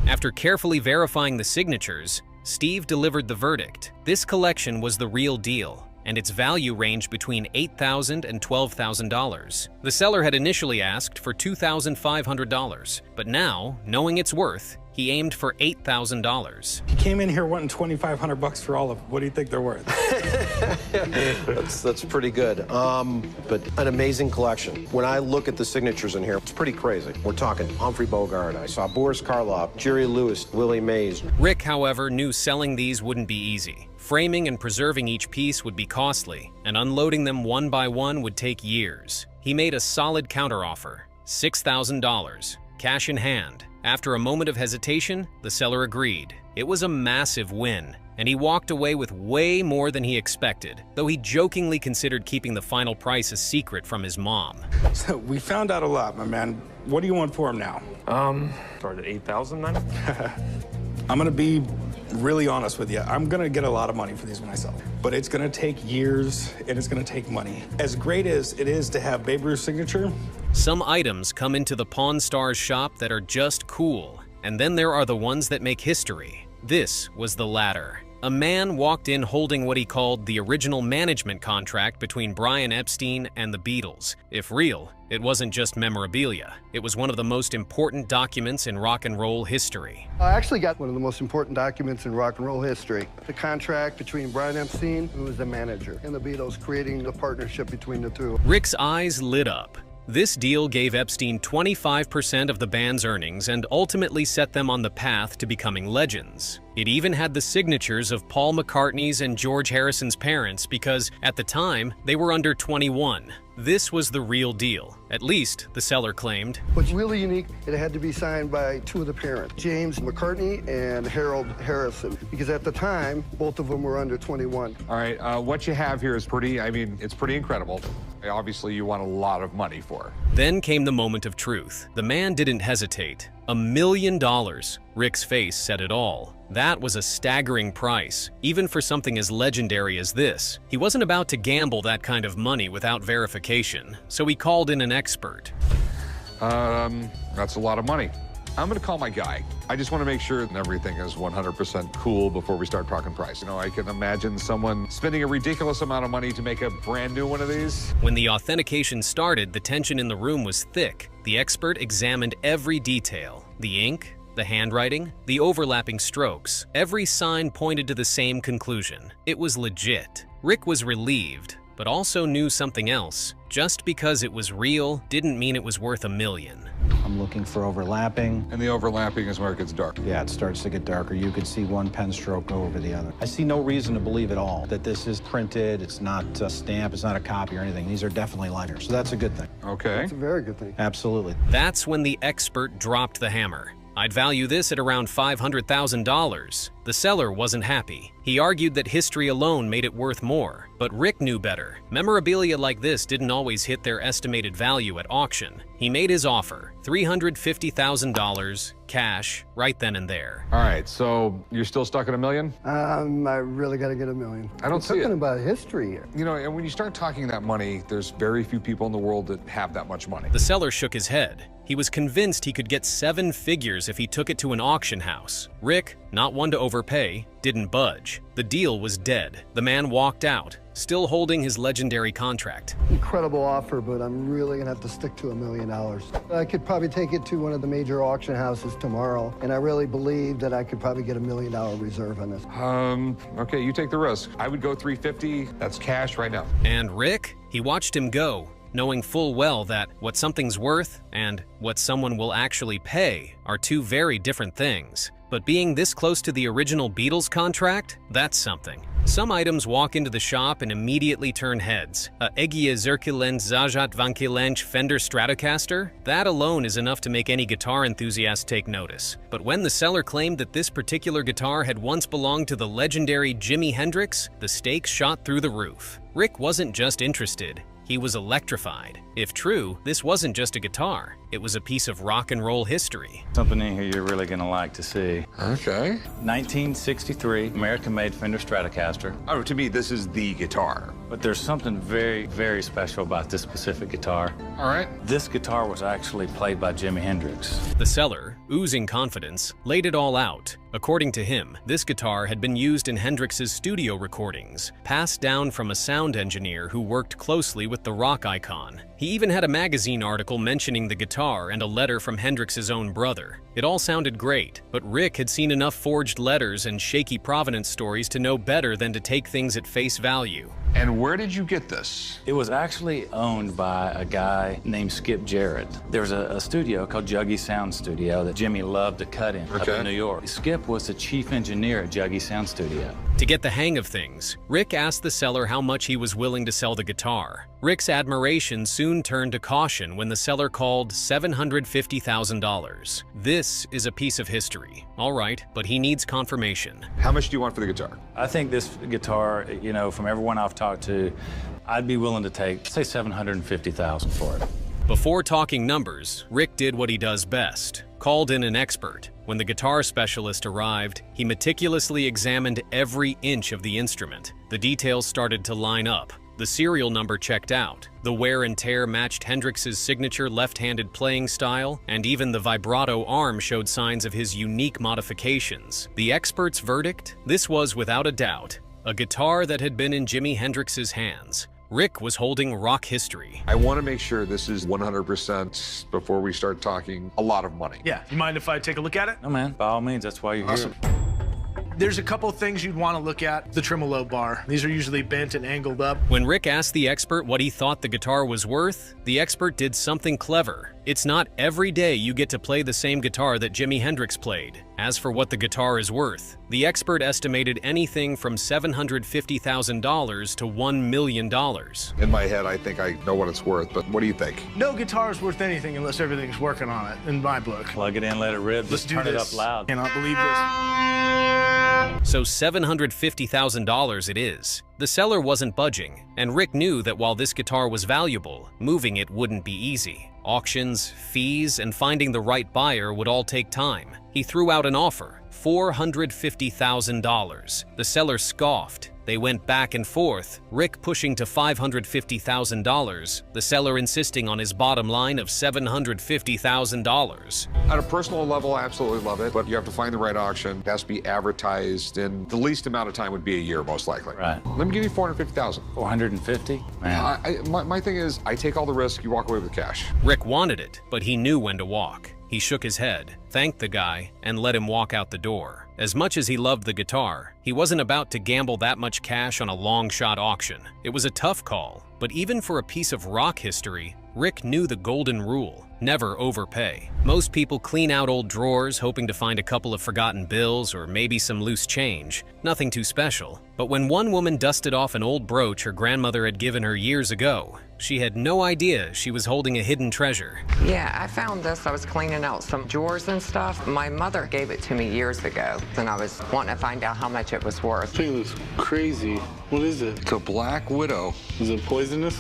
After carefully verifying the signatures, Steve delivered the verdict. This collection was the real deal, and its value ranged between $8,000 and $12,000. The seller had initially asked for $2,500, but now, knowing its worth, he aimed for $8,000. He came in here wanting $2,500 for all of them. What do you think they're worth? That's pretty good. But an amazing collection. When I look at the signatures in here, it's pretty crazy. We're talking Humphrey Bogart, I saw Boris Karloff, Jerry Lewis, Willie Mays. Rick, however, knew selling these wouldn't be easy. Framing and preserving each piece would be costly, and unloading them one by one would take years. He made a solid counteroffer, $6,000, cash in hand. After a moment of hesitation, the seller agreed. It was a massive win, and he walked away with way more than he expected, though he jokingly considered keeping the final price a secret from his mom. So we found out a lot, my man. What do you want for him now? Started at 8,000 then? I'm gonna be really honest with you. I'm gonna get a lot of money for these when I sell them. But it's gonna take years and it's gonna take money. As great as it is to have Babe Ruth's signature, some items come into the Pawn Stars shop that are just cool, and then there are the ones that make history. This was the latter. A man walked in holding what he called the original management contract between Brian Epstein and the Beatles. If real, it wasn't just memorabilia. It was one of the most important documents in rock and roll history. I actually got one of the most important documents in rock and roll history. The contract between Brian Epstein, who was the manager, and the Beatles, creating the partnership between the two. Rick's eyes lit up. This deal gave Epstein 25% of the band's earnings and ultimately set them on the path to becoming legends. It even had the signatures of Paul McCartney's and George Harrison's parents because, at the time, they were under 21. This was the real deal, at least the seller claimed. What's really unique, it had to be signed by two of the parents, James McCartney and Harold Harrison, because at the time, both of them were under 21. All right, what you have here is it's pretty incredible. Obviously, you want a lot of money for it. Then came the moment of truth. The man didn't hesitate. $1 million. Rick's face said it all. That was a staggering price, even for something as legendary as this. He wasn't about to gamble that kind of money without verification, so he called in an expert. That's a lot of money. I'm gonna call my guy. I just want to make sure everything is 100% cool before we start talking price. You know, I can imagine someone spending a ridiculous amount of money to make a brand new one of these. When the authentication started, the tension in the room was thick. The expert examined every detail: the ink, the handwriting, the overlapping strokes. Every sign pointed to the same conclusion. It was legit. Rick was relieved, but also knew something else. Just because it was real didn't mean it was worth $1 million. I'm looking for overlapping. And the overlapping is where it gets dark. Yeah, it starts to get darker. You could see one pen stroke go over the other. I see no reason to believe at all that this is printed, it's not a stamp, it's not a copy or anything. These are definitely liners, so that's a good thing. Okay. That's a very good thing. Absolutely. That's when the expert dropped the hammer. I'd value this at around $500,000. The seller wasn't happy. He argued that history alone made it worth more, but Rick knew better. Memorabilia like this didn't always hit their estimated value at auction. He made his offer, $350,000, cash, right then and there. All right, so you're still stuck at $1 million? I really got to get $1 million. I don't see We're it. talking about history here. You know, and when you start talking that money, there's very few people in the world that have that much money. The seller shook his head. He was convinced he could get 7 figures if he took it to an auction house. Rick, not one to overpay, didn't budge. The deal was dead. The man walked out, still holding his legendary contract. Incredible offer, but I'm really gonna have to stick to $1 million. I could probably take it to one of the major auction houses tomorrow, and I really believe that I could probably get $1 million reserve on this. Okay, you take the risk. I would go $350. That's cash right now. And Rick, he watched him go, knowing full well that what something's worth and what someone will actually pay are two very different things. But being this close to the original Beatles contract, that's something. Some items walk into the shop and immediately turn heads. A Egia Zirkulent Zajat Vankilench Fender Stratocaster? That alone is enough to make any guitar enthusiast take notice. But when the seller claimed that this particular guitar had once belonged to the legendary Jimi Hendrix, the stakes shot through the roof. Rick wasn't just interested. He was electrified. If true, this wasn't just a guitar. It was a piece of rock and roll history. Something in here you're really gonna like to see. Okay. 1963, American-made Fender Stratocaster. Oh, to me, this is the guitar. But there's something very, very special about this specific guitar. All right. This guitar was actually played by Jimi Hendrix. The seller, oozing confidence, laid it all out. According to him, this guitar had been used in Hendrix's studio recordings, passed down from a sound engineer who worked closely with the rock icon. He even had a magazine article mentioning the guitar and a letter from Hendrix's own brother. It all sounded great, but Rick had seen enough forged letters and shaky provenance stories to know better than to take things at face value. And where did you get this? It was actually owned by a guy named Skip Jarrett. There was a studio called Juggy Sound Studio that Jimmy loved to cut in up in New York. Skip was the chief engineer at Juggy Sound Studio. To get the hang of things, Rick asked the seller how much he was willing to sell the guitar. Rick's admiration soon turned to caution when the seller called $750,000. This is a piece of history, all right, but he needs confirmation. How much do you want for the guitar? I think this guitar, you know, from everyone I've talked to, I'd be willing to take, say, $750,000 for it. Before talking numbers, Rick did what he does best, called in an expert. When the guitar specialist arrived, he meticulously examined every inch of the instrument. The details started to line up. The serial number checked out. The wear and tear matched Hendrix's signature left-handed playing style, and even the vibrato arm showed signs of his unique modifications. The expert's verdict? This was, without a doubt, a guitar that had been in Jimi Hendrix's hands. Rick was holding rock history. I want to make sure this is 100% before we start talking a lot of money. Yeah, you mind if I take a look at it? No, man, by all means, that's why you're here. There's a couple of things you'd want to look at. The tremolo bar. These are usually bent and angled up. When Rick asked the expert what he thought the guitar was worth, the expert did something clever. It's not every day you get to play the same guitar that Jimi Hendrix played. As for what the guitar is worth, the expert estimated anything from $750,000 to $1 million. In my head, I think I know what it's worth, but what do you think? No guitar is worth anything unless everything's working on it, in my book. Plug it in, let it rip, Let's just do turn this. it up loud. Cannot believe this. So $750,000 it is. The seller wasn't budging, and Rick knew that while this guitar was valuable, moving it wouldn't be easy. Auctions, fees, and finding the right buyer would all take time. He threw out an offer, $450,000. The seller scoffed. They went back and forth, Rick pushing to $550,000, the seller insisting on his bottom line of $750,000. At a personal level, I absolutely love it, but you have to find the right auction. It has to be advertised in the least amount of time would be a year, most likely. Right. Let me give you $450,000. $450? Man. My thing is, I take all the risk, you walk away with cash. Rick wanted it, but he knew when to walk. He shook his head, thanked the guy, and let him walk out the door. As much as he loved the guitar, he wasn't about to gamble that much cash on a long-shot auction. It was a tough call, but even for a piece of rock history, Rick knew the golden rule: never overpay. Most people clean out old drawers hoping to find a couple of forgotten bills or maybe some loose change. Nothing too special. But when one woman dusted off an old brooch her grandmother had given her years ago, she had no idea she was holding a hidden treasure. Yeah, I found this. I was cleaning out some drawers and stuff. My mother gave it to me years ago, and I was wanting to find out how much it was worth. This thing looks crazy. What is it? It's a Black Widow. Is it poisonous?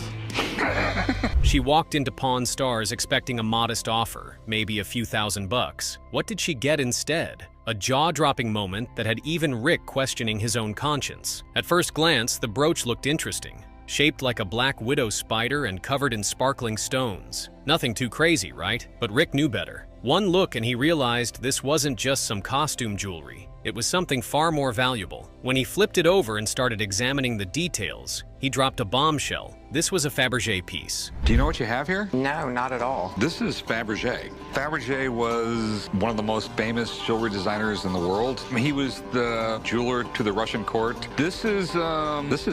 She walked into Pawn Stars expecting a modest offer, maybe a few $1,000. What did she get instead? A jaw-dropping moment that had even Rick questioning his own conscience. At first glance, the brooch looked interesting. Shaped like a Black Widow spider and covered in sparkling stones. Nothing too crazy, right? But Rick knew better. One look and he realized this wasn't just some costume jewelry. It was something far more valuable. When he flipped it over and started examining the details, he dropped a bombshell. This was a Faberge piece. Do you know what you have here? No, not at all. This is Faberge. Faberge was one of the most famous jewelry designers in the world. He was the jeweler to the Russian court. This is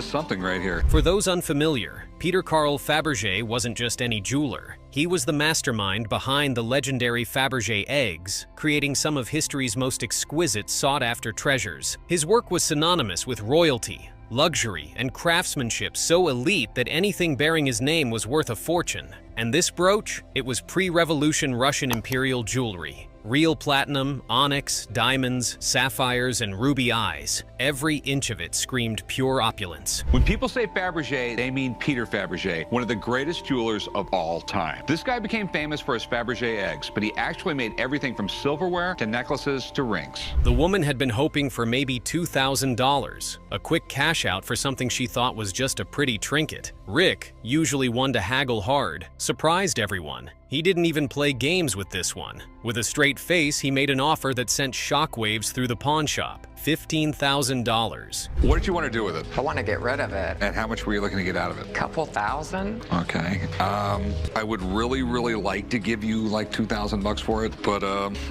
something right here. For those unfamiliar, Peter Carl Faberge wasn't just any jeweler. He was the mastermind behind the legendary Faberge eggs, creating some of history's most exquisite, sought-after treasures. His work was synonymous with royalty, luxury, and craftsmanship so elite that anything bearing his name was worth a fortune. And this brooch? It was pre-revolution Russian imperial jewelry. Real platinum, onyx, diamonds, sapphires, and ruby eyes. Every inch of it screamed pure opulence. When people say Faberge, they mean Peter Faberge, one of the greatest jewelers of all time. This guy became famous for his Faberge eggs, but he actually made everything from silverware to necklaces to rings. The woman had been hoping for maybe $2,000, a quick cash out for something she thought was just a pretty trinket. Rick, usually one to haggle hard, surprised everyone. He didn't even play games with this one. With a straight face, he made an offer that sent shockwaves through the pawn shop. $15,000. What did you want to do with it? I want to get rid of it. And how much were you looking to get out of it? Couple thousand. Okay. I would really, really like to give you like $2,000 for it, but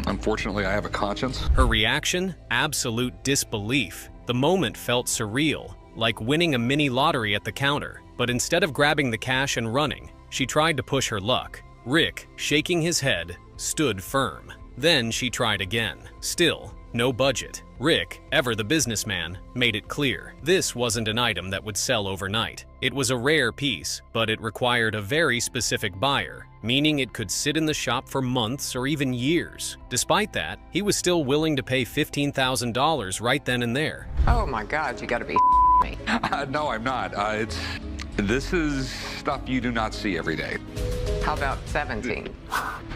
unfortunately I have a conscience. Her reaction? Absolute disbelief. The moment felt surreal, like winning a mini lottery at the counter. But instead of grabbing the cash and running, she tried to push her luck. Rick, shaking his head, stood firm. Then she tried again. Still, no budget. Rick, ever the businessman, made it clear. This wasn't an item that would sell overnight. It was a rare piece, but it required a very specific buyer, meaning it could sit in the shop for months or even years. Despite that, he was still willing to pay $15,000 right then and there. Oh my God, you gotta be me. No, I'm not. This is stuff you do not see every day. How about 17?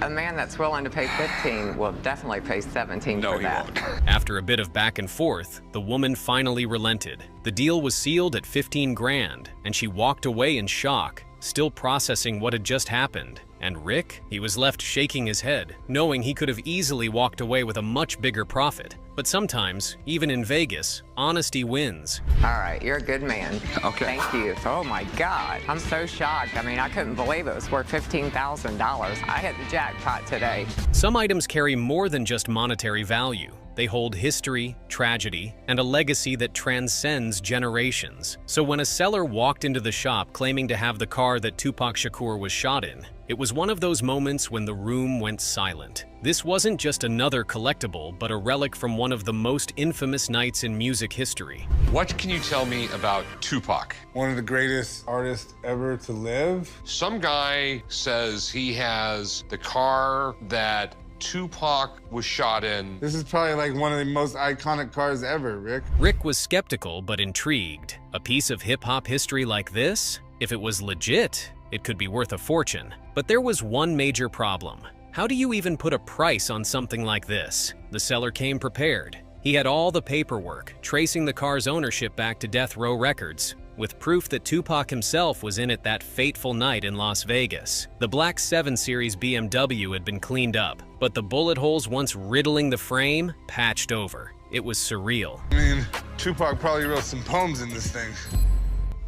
A man that's willing to pay 15 will definitely pay 17 for that. After a bit of back and forth, the woman finally relented. The deal was sealed at 15 grand, and she walked away in shock, still processing what had just happened. And Rick? He was left shaking his head, knowing he could have easily walked away with a much bigger profit. But sometimes, even in Vegas, honesty wins. All right, you're a good man. Okay. Thank you. Oh my God, I'm so shocked. I mean, I couldn't believe it was worth $15,000. I hit the jackpot today. Some items carry more than just monetary value. They hold history, tragedy, and a legacy that transcends generations. So when a seller walked into the shop claiming to have the car that Tupac Shakur was shot in, it was one of those moments when the room went silent. This wasn't just another collectible, but a relic from one of the most infamous nights in music history. What can you tell me about Tupac? One of the greatest artists ever to live. Some guy says he has the car that Tupac was shot in. This is probably like one of the most iconic cars ever, Rick. Rick was skeptical but intrigued. A piece of hip-hop history like this? If it was legit, it could be worth a fortune. But there was one major problem. How do you even put a price on something like this? The seller came prepared. He had all the paperwork, tracing the car's ownership back to Death Row Records, with proof that Tupac himself was in it that fateful night in Las Vegas. The black 7 Series BMW had been cleaned up, but the bullet holes once riddling the frame, patched over. It was surreal. I mean, Tupac probably wrote some poems in this thing.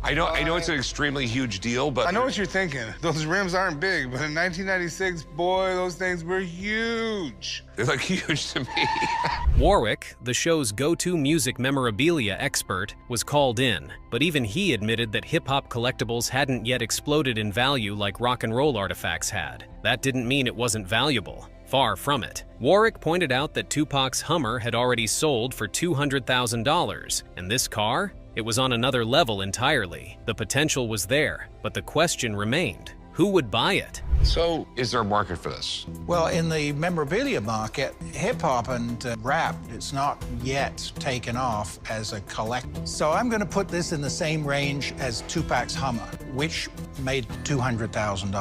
I know it's an extremely huge deal, but... I know what you're thinking. Those rims aren't big, but in 1996, boy, those things were huge. They look huge to me. Warwick, the show's go-to music memorabilia expert, was called in, but even he admitted that hip-hop collectibles hadn't yet exploded in value like rock and roll artifacts had. That didn't mean it wasn't valuable. Far from it. Warwick pointed out that Tupac's Hummer had already sold for $200,000, and this car? It was on another level entirely. The potential was there, but the question remained. Who would buy it? So, is there a market for this? Well, in the memorabilia market, hip-hop and rap, it's not yet taken off as a collector. So I'm going to put this in the same range as Tupac's Hummer, which made $200,000.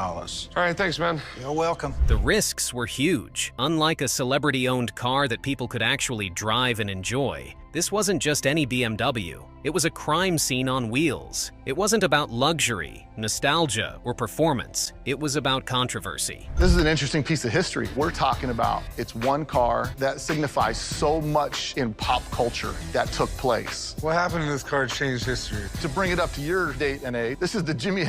All right, thanks, man. You're welcome. The risks were huge. Unlike a celebrity-owned car that people could actually drive and enjoy, this wasn't just any BMW. It was a crime scene on wheels. It wasn't about luxury, nostalgia, or performance. It was about controversy. This is an interesting piece of history. We're talking about it's one car that signifies so much in pop culture that took place. What happened in this car changed history? To bring it up to your date and age, this is the Jimi